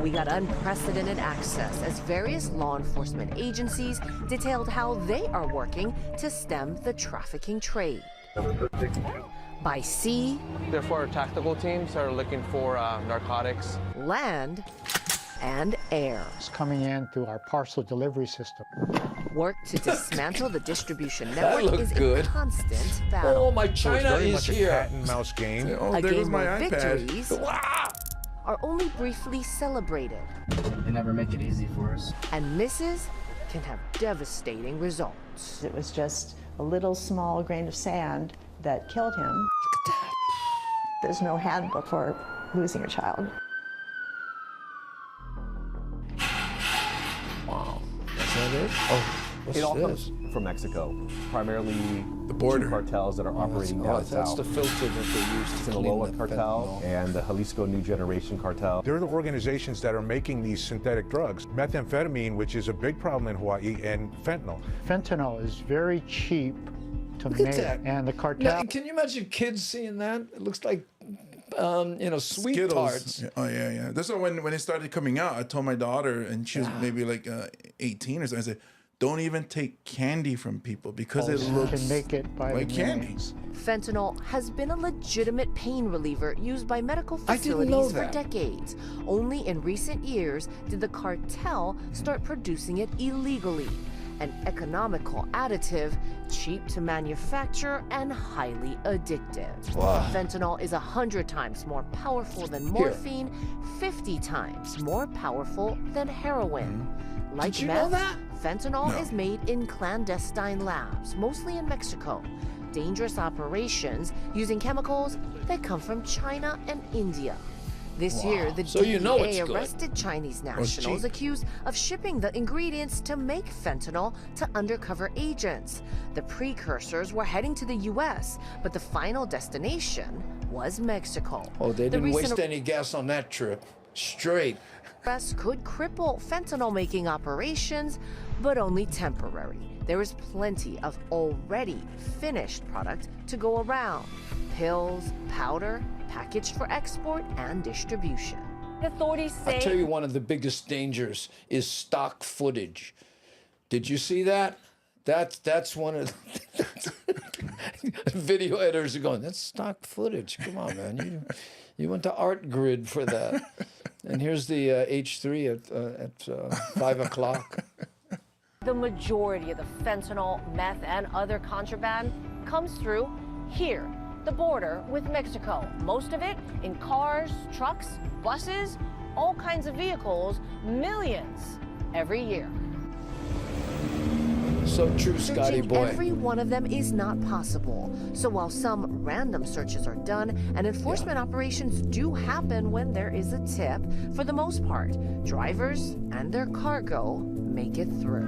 Speaker 17: We got unprecedented access as various law enforcement agencies detailed how they are working to stem the trafficking trade. By sea,
Speaker 18: therefore our tactical teams are looking for narcotics,
Speaker 17: land, and air.
Speaker 13: It's coming in through our parcel delivery system.
Speaker 17: Work to dismantle the distribution
Speaker 2: That
Speaker 17: network
Speaker 2: looked
Speaker 17: is
Speaker 2: good.
Speaker 17: a constant battle.
Speaker 2: Oh, my China
Speaker 16: very
Speaker 2: is
Speaker 16: much a
Speaker 2: here.
Speaker 16: cat and mouse game.
Speaker 3: Oh,
Speaker 17: A
Speaker 3: there goes
Speaker 17: game
Speaker 3: my
Speaker 17: where
Speaker 3: iPad.
Speaker 17: victories are only briefly celebrated.
Speaker 19: They never make it easy for us.
Speaker 17: And misses can have devastating results.
Speaker 20: It was just a little small grain of sand that killed him.
Speaker 2: Look at that.
Speaker 20: There's no handbook for losing a child.
Speaker 2: Wow. Is that it? Oh, what's
Speaker 14: It all
Speaker 2: this?
Speaker 14: comes from Mexico, primarily
Speaker 3: The border.
Speaker 14: two cartels that are operating down
Speaker 2: That's
Speaker 14: south.
Speaker 2: the filter that they use to
Speaker 14: Sinaloa
Speaker 2: clean the
Speaker 14: cartel
Speaker 2: fentanyl.
Speaker 14: and the Jalisco New Generation cartel.
Speaker 16: They're the organizations that are making these synthetic drugs. Methamphetamine, which is a big problem in Hawaii, and fentanyl.
Speaker 13: Fentanyl is very cheap to
Speaker 2: Look at
Speaker 13: make,
Speaker 2: that.
Speaker 13: and the cartel.
Speaker 2: Now, can you imagine kids seeing that? It looks like, sweet
Speaker 3: Skittles.
Speaker 2: tarts.
Speaker 3: Oh yeah, yeah. That's why when it started coming out, I told my daughter, and she was maybe like 18 or something. I said, "Don't even take candy from people because it
Speaker 13: You
Speaker 3: looks
Speaker 13: can make it by
Speaker 3: like
Speaker 13: the
Speaker 3: candy."
Speaker 13: millions.
Speaker 17: Fentanyl has been a legitimate pain reliever used by medical
Speaker 2: I didn't know
Speaker 17: facilities for
Speaker 2: that.
Speaker 17: decades. Only in recent years did the cartel start producing it illegally. An economical additive, cheap to manufacture, and highly addictive.
Speaker 2: Wow.
Speaker 17: Fentanyl is 100 times more powerful than morphine, 50 times more powerful than heroin. Like
Speaker 2: Did you
Speaker 17: meth,
Speaker 2: know that?
Speaker 17: fentanyl
Speaker 3: No.
Speaker 17: is made in clandestine labs, mostly in Mexico. Dangerous operations using chemicals that come from China and India. This year, the
Speaker 2: So you know it's
Speaker 17: DEA
Speaker 2: good.
Speaker 17: arrested Chinese
Speaker 3: it's
Speaker 17: nationals
Speaker 3: cheap.
Speaker 17: accused of shipping the ingredients to make fentanyl to undercover agents. The precursors were heading to the U.S., but the final destination was Mexico.
Speaker 2: Oh, they
Speaker 17: The
Speaker 2: didn't waste
Speaker 17: recent
Speaker 2: any gas on that trip. Straight.
Speaker 17: arrest could cripple fentanyl-making operations, but only temporary. There is plenty of already finished product to go around. Pills, powder, packaged for export and distribution.
Speaker 5: Authorities say
Speaker 2: I'll tell you, one of the biggest dangers is stock footage. Did you see that? That's one of the video editors are going, that's stock footage. Come on, man. You went to Art Grid for that. And here's the H3 at 5 o'clock.
Speaker 17: The majority of the fentanyl, meth, and other contraband comes through here, the border with Mexico. Most of it in cars, trucks, buses, all kinds of vehicles, millions every year.
Speaker 2: So true, Scotty
Speaker 17: Searching
Speaker 2: boy.
Speaker 17: every one of them is not possible. So while some random searches are done and enforcement operations do happen when there is a tip, for the most part, drivers and their cargo make it through.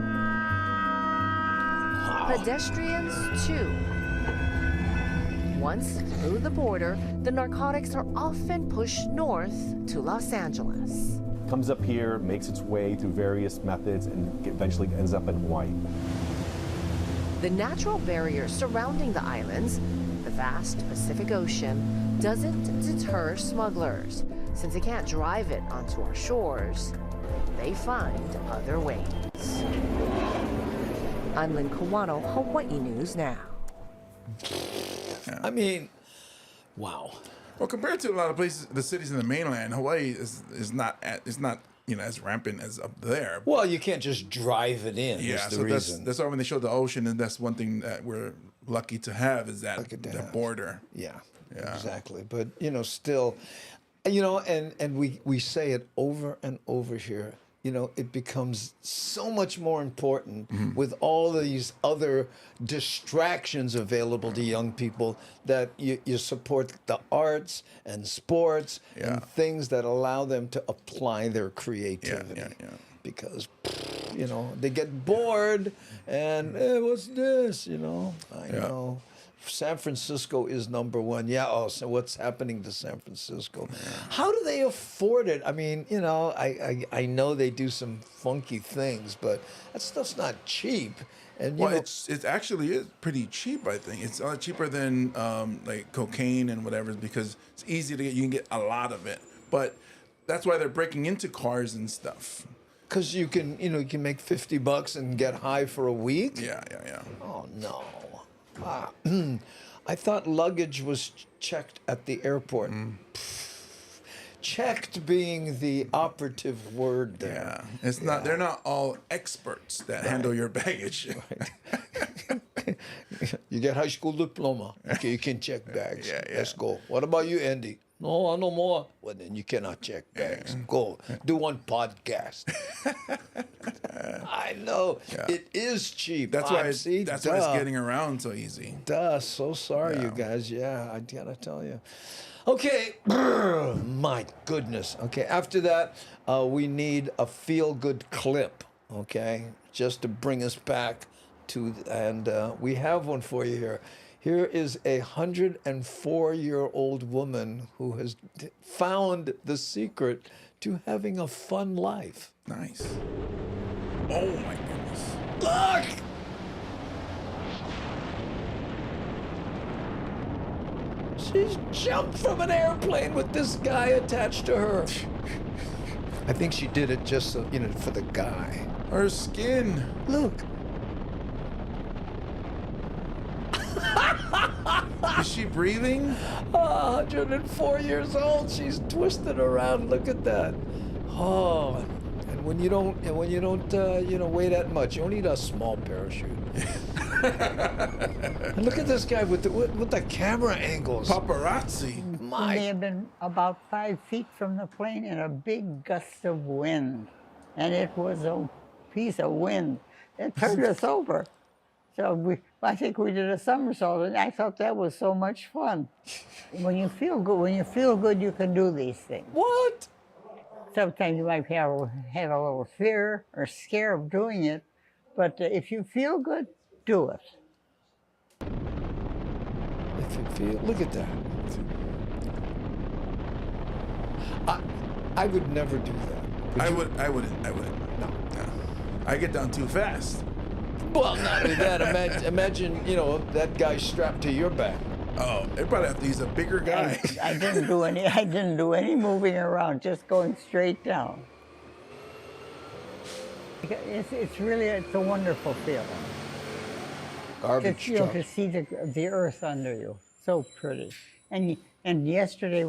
Speaker 17: Pedestrians, too. Once through the border, the narcotics are often pushed north to Los Angeles.
Speaker 14: Comes up here, makes its way through various methods, and eventually ends up in Hawaii.
Speaker 17: The natural barrier surrounding the islands, the vast Pacific Ocean, doesn't deter smugglers. Since they can't drive it onto our shores, they find other ways. I'm Lynn Kawano, Hawaii News Now.
Speaker 2: I mean, wow.
Speaker 3: Well, compared to a lot of places, the cities in the mainland, Hawaii is not as rampant as up there.
Speaker 2: Well, you can't just drive it in.
Speaker 3: Yeah,
Speaker 2: is the
Speaker 3: so
Speaker 2: reason.
Speaker 3: that's why when they show the ocean, and that's one thing that we're lucky to have is that border.
Speaker 2: Yeah, exactly. But still, and we say it over and over here. It becomes so much more important with all these other distractions available to young people that you support the arts and sports and things that allow them to apply their creativity. Because, they get bored and, hey, what's this? I know. San Francisco is number one. So what's happening to San Francisco? How do they afford it? I mean, I know they do some funky things, but that stuff's not cheap. And
Speaker 3: it actually is pretty cheap. I think it's a lot cheaper than like cocaine and whatever, because it's easy to get. You can get a lot of it, but that's why they're breaking into cars and stuff.
Speaker 2: Because you can make $50 and get high for a week.
Speaker 3: Yeah.
Speaker 2: Oh no. I thought luggage was checked at the airport. Checked being the operative word there.
Speaker 3: Yeah, it's not. They're not all experts that handle your baggage.
Speaker 2: You get high school diploma. Okay, you can check bags. Let's go. What about you, Andy? No, no more. Well, then you cannot check bags. Go do one podcast. I know it is cheap.
Speaker 3: That's why it's getting around so easy.
Speaker 2: So sorry, you guys. Yeah, I gotta tell you. Okay, my goodness. Okay, after that, we need a feel-good clip. Okay, just to bring us back to, and we have one for you here. Here is a 104-year-old woman who has found the secret to having a fun life.
Speaker 3: Nice. Oh my goodness.
Speaker 2: Look! She's jumped from an airplane with this guy attached to her. I think she did it just so, for the guy.
Speaker 3: Her skin.
Speaker 2: Look.
Speaker 3: Is she breathing?
Speaker 2: 104 years old. She's twisted around. Look at that. Oh, and when you don't, weigh that much, you don't need a small parachute. And look at this guy with the camera angles.
Speaker 3: Paparazzi.
Speaker 21: We may have been about 5 feet from the plane in a big gust of wind, and it was a piece of wind that turned us over. So I think we did a somersault, and I thought that was so much fun. When you feel good, you can do these things.
Speaker 2: What?
Speaker 21: Sometimes you might have a little fear or scare of doing it, but if you feel good, do it.
Speaker 2: If you feel, look at that. I would never do that.
Speaker 3: I wouldn't. No. I get down too fast.
Speaker 2: Well, not only that, imagine, that guy strapped to your back.
Speaker 3: Oh, they probably have to use a bigger guy.
Speaker 21: I didn't do any moving around, just going straight down. It's a wonderful feeling.
Speaker 2: Garbage truck.
Speaker 21: To see the earth under you, so pretty. And yesterday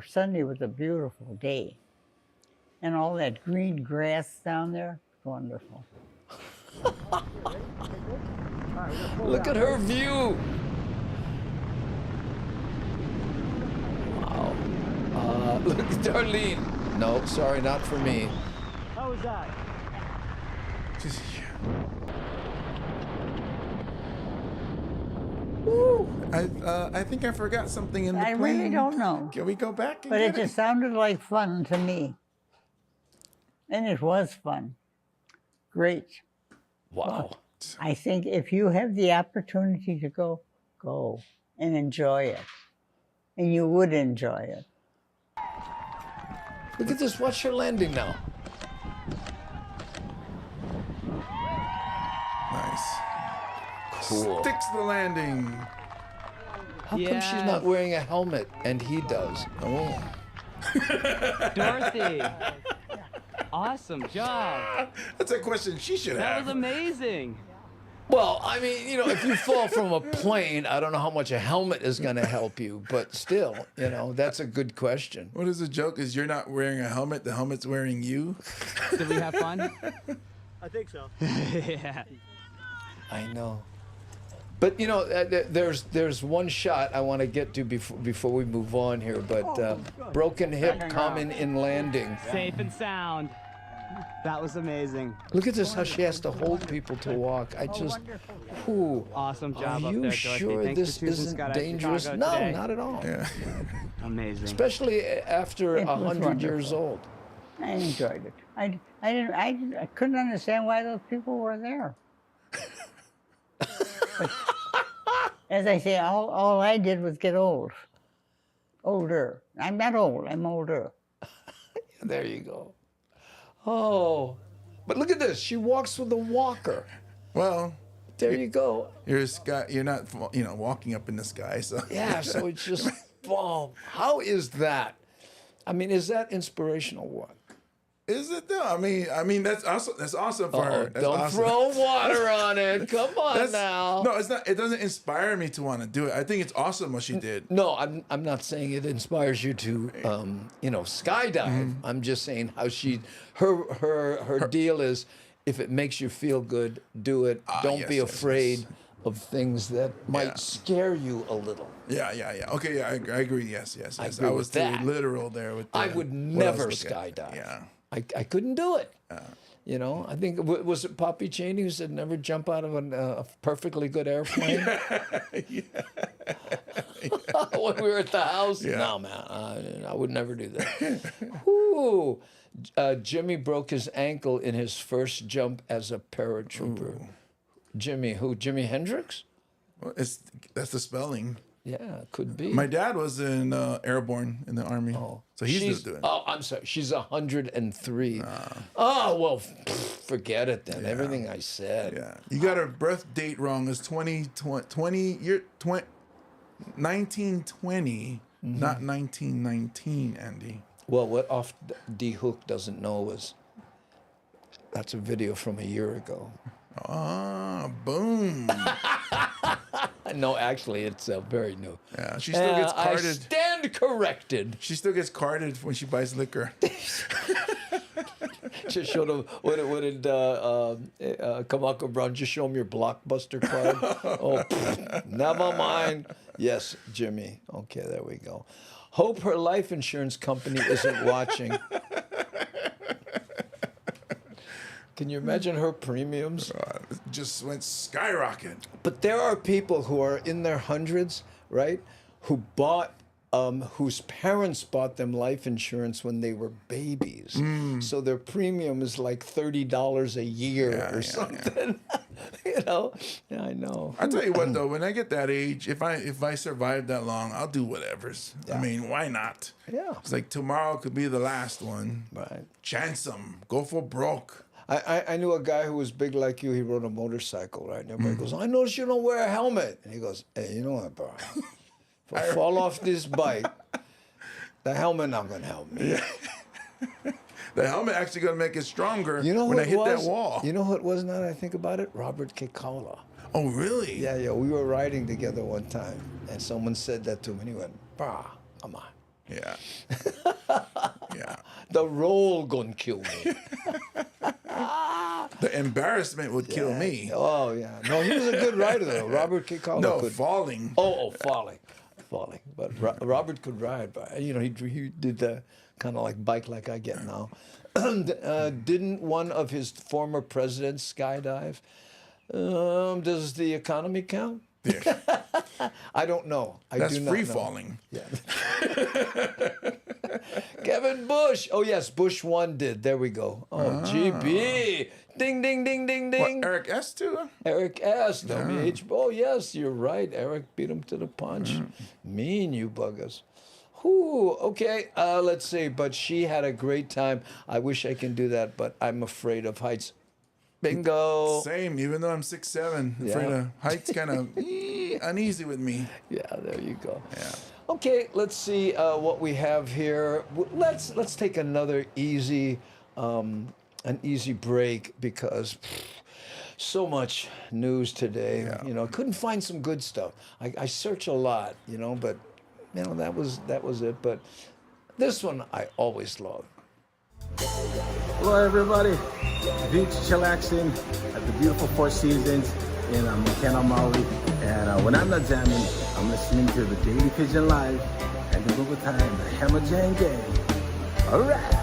Speaker 21: Sunday was a beautiful day, and all that green grass down there, wonderful.
Speaker 2: Look at her view. Wow. Look at Darlene. No, sorry, not for me.
Speaker 21: How was that?
Speaker 3: Woo! I think I forgot something in the plane.
Speaker 21: I really don't know.
Speaker 3: Can we go back?
Speaker 21: But it just sounded like fun to me. And it was fun. Great.
Speaker 2: Wow.
Speaker 21: I think if you have the opportunity to go, go and enjoy it. And you would enjoy it.
Speaker 2: Look at this. Watch her landing now.
Speaker 3: Nice.
Speaker 2: Cool.
Speaker 3: Sticks the landing.
Speaker 2: How come she's not wearing a helmet and he does? Oh.
Speaker 7: Dorothy. Awesome job.
Speaker 3: That's a question she should
Speaker 7: That
Speaker 3: have.
Speaker 7: was amazing.
Speaker 2: Well, I mean, you know, if you fall from a plane, I don't know how much a helmet is going to help you, but still, you know, that's a good question.
Speaker 3: What is the joke? Is you're not wearing a helmet, the helmet's wearing you?
Speaker 7: Did we have fun?
Speaker 22: I think so.
Speaker 7: Yeah.
Speaker 2: I know. But, you know, there's one shot I want to get to before we move on here, but broken hip common in landing.
Speaker 7: Safe and sound. That was amazing.
Speaker 2: Look at this, how she has to hold people to walk. I just, whew.
Speaker 7: Awesome job
Speaker 2: Are
Speaker 7: up
Speaker 2: you
Speaker 7: there, Dorothy.
Speaker 2: sure
Speaker 7: Thanks
Speaker 2: this
Speaker 7: for choosing
Speaker 2: isn't
Speaker 7: Skydive
Speaker 2: dangerous?
Speaker 7: Chicago
Speaker 2: No,
Speaker 7: today.
Speaker 2: not at all.
Speaker 3: Yeah.
Speaker 7: Amazing.
Speaker 2: Especially after
Speaker 21: It was
Speaker 2: 100 years
Speaker 21: wonderful.
Speaker 2: old.
Speaker 21: I enjoyed it. I couldn't understand why those people were there. But, as I say, all I did was get old. Older. I'm not old, I'm older.
Speaker 2: There you go. Oh, but look at this. She walks with a walker.
Speaker 3: Well,
Speaker 2: there you go.
Speaker 3: You're not, you know, walking up in the sky. So
Speaker 2: Yeah, so it's just, boom. How is that? I mean, is that inspirational? What?
Speaker 3: Is it though? I mean that's awesome for her. That's
Speaker 2: Don't
Speaker 3: awesome.
Speaker 2: throw water on it. Come on now.
Speaker 3: No, it's not. It doesn't inspire me to want to do it. I think it's awesome what she did.
Speaker 2: No, I'm not saying it inspires you to, you know, skydive. I'm just saying how her deal is, if it makes you feel good, do it. Don't be afraid of things that might scare you a little.
Speaker 3: Yeah. Okay, yeah, I agree. Yes.
Speaker 2: I agree
Speaker 3: was
Speaker 2: with that.
Speaker 3: too literal there. With
Speaker 2: I would
Speaker 3: what I was
Speaker 2: never
Speaker 3: looking at.
Speaker 2: skydive.
Speaker 3: Yeah.
Speaker 2: I couldn't do it. You know, I think, was it Poppy Cheney who said never jump out of a perfectly good airplane? When we were at the house?
Speaker 3: Yeah.
Speaker 2: No, man, I would never do that. Whew. Jimmy broke his ankle in his first jump as a paratrooper. Ooh. Jimmy, who? Jimi Hendrix?
Speaker 3: Well, that's the spelling.
Speaker 2: Yeah, could be.
Speaker 3: My dad was in airborne in the Army, so he's still doing it.
Speaker 2: Oh, I'm sorry. She's 103. Oh, well, forget it then. Everything I said.
Speaker 3: Yeah, you got her birth date wrong. It's 1920, not 1919, Andy.
Speaker 2: Well, what Off D Hook doesn't know is that's a video from a year ago.
Speaker 3: Ah, boom.
Speaker 2: No, actually, it's very new.
Speaker 3: Yeah, she still gets carded.
Speaker 2: I stand corrected.
Speaker 3: She still gets carded when she buys liquor.
Speaker 2: Just showed him, what did Kamako Brown just show him your Blockbuster card? Oh, never mind. Yes, Jimmy. Okay, there we go. Hope her life insurance company isn't watching. Can you imagine her premiums?
Speaker 3: It just went skyrocket.
Speaker 2: But there are people who are in their hundreds, right? Who bought, whose parents bought them life insurance when they were babies. So their premium is like $30 a year or something. You know? Yeah, I know.
Speaker 3: I tell you what, though, when I get that age, if I survive that long, I'll do whatever's. I mean, why not?
Speaker 2: Yeah.
Speaker 3: It's like tomorrow could be the last one.
Speaker 2: Right.
Speaker 3: Chance them. Go for broke.
Speaker 2: I knew a guy who was big like you. He rode a motorcycle, right? And everybody goes, I noticed you don't wear a helmet. And he goes, hey, you know what, bro? If I fall off this bike, the helmet not going to help me.
Speaker 3: Yeah. The helmet actually going to make it stronger
Speaker 2: You know
Speaker 3: when
Speaker 2: who
Speaker 3: I
Speaker 2: it
Speaker 3: hit
Speaker 2: was?
Speaker 3: that wall.
Speaker 2: You know who it was now that I think about it? Robert Kekala.
Speaker 3: Oh, really?
Speaker 2: Yeah. We were riding together one time, and someone said that to him, and he went, brah, come on.
Speaker 3: Yeah. Yeah.
Speaker 2: The roll gonna kill me.
Speaker 3: The embarrassment would kill me.
Speaker 2: Oh, yeah. No, he was a good rider, though. Robert Kekala
Speaker 3: No,
Speaker 2: could.
Speaker 3: falling.
Speaker 2: Falling. But Robert could ride. But, you know, he did the kind of like bike like I get now. Didn't one of his former presidents skydive? Does the economy count?
Speaker 3: Yeah.
Speaker 2: I don't know.
Speaker 3: That's
Speaker 2: do not
Speaker 3: free
Speaker 2: know.
Speaker 3: falling.
Speaker 2: Yeah. Kevin Bush. Oh, yes, Bush 1 did. There we go. Oh, GB. Ding, ding, ding, ding,
Speaker 3: What,
Speaker 2: ding.
Speaker 3: Eric S. too?
Speaker 2: Eric S. WH. Oh, yes, you're right. Eric beat him to the punch. Mean, you buggers. Whew, okay, let's see. But she had a great time. I wish I can do that, but I'm afraid of heights. Bingo.
Speaker 3: Same, even though I'm 6'7",
Speaker 2: Yeah.
Speaker 3: afraid of heights kind of uneasy with me.
Speaker 2: Yeah, there you go.
Speaker 3: Yeah.
Speaker 2: Okay, let's see what we have here. Let's take another easy, an easy break because so much news today.
Speaker 3: Yeah.
Speaker 2: You know, couldn't find some good stuff. I search a lot, you know, but you know that was it. But this one I always love.
Speaker 8: Hello, everybody. Beach chillaxing at the beautiful Four Seasons in Makena, Maui. And when I'm not jamming, I'm listening to the Daily Pidgin Live and the Bumatai and the Hammer Jam Gang. All right.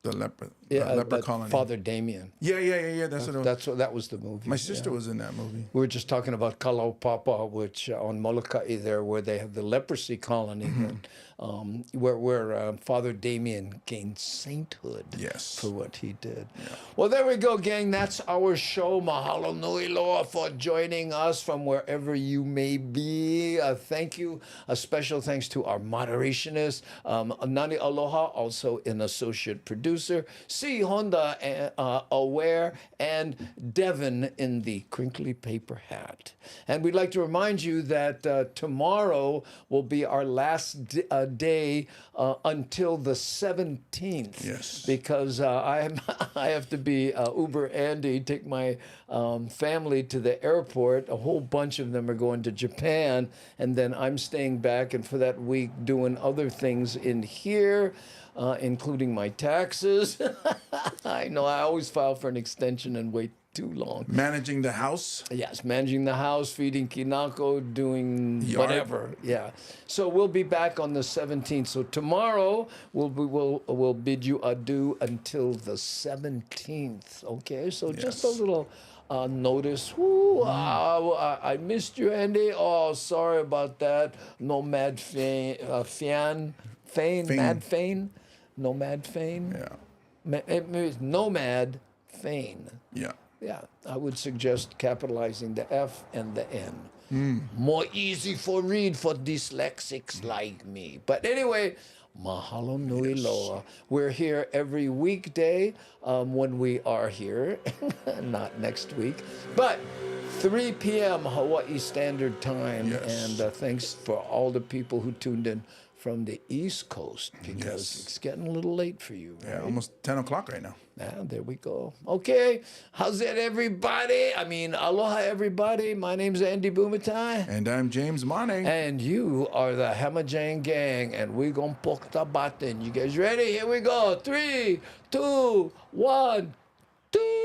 Speaker 3: The leper
Speaker 2: that
Speaker 3: colony.
Speaker 2: Father Damien.
Speaker 3: Yeah.
Speaker 2: That was the movie.
Speaker 3: My sister was in that movie.
Speaker 2: We were just talking about Kalaupapa, which on Molokai there, where they have the leprosy colony, where Father Damien gained sainthood for what he did. Well, there we go, gang. That's our show. Mahalo nui loa for joining us from wherever you may be. Thank you. A special thanks to our moderationist, Nani Aloha, also an associate producer. C. Honda, Aware, and Devin in the crinkly paper hat. And we'd like to remind you that tomorrow will be our last day until the 17th.
Speaker 3: Yes.
Speaker 2: Because I have to be Uber Andy, take my family to the airport. A whole bunch of them are going to Japan. And then I'm staying back and for that week doing other things in here. Including my taxes. I know I always file for an extension and wait too long.
Speaker 3: Managing the house?
Speaker 2: Yes, managing the house, feeding Kinako, doing
Speaker 3: Yard.
Speaker 2: whatever. Yeah. So we'll be back on the 17th. So tomorrow we'll bid you adieu until the 17th. Okay, so just a little notice. Woo, I missed you, Andy. Oh, sorry about that. Nomad Fane. Mad Fane? Nomad Fane?
Speaker 3: Yeah.
Speaker 2: It means Nomad Fane.
Speaker 3: Yeah.
Speaker 2: Yeah, I would suggest capitalizing the F and the N. More easy for read for dyslexics like me. But anyway, mahalo nui loa. We're here every weekday when we are here, not next week. But 3 p.m. Hawaii Standard Time. And thanks for all the people who tuned in from the East Coast, because it's getting a little late for you.
Speaker 3: Yeah,
Speaker 2: right?
Speaker 3: almost 10 o'clock right now.
Speaker 2: Yeah, there we go. Okay, how's it, everybody? Aloha, everybody. My name's Andy Bumatai.
Speaker 3: And I'm James Mane.
Speaker 2: And you are the Hamajang Gang, and we gonna poke the button. You guys ready? Here we go. 3, 2, 1, 2.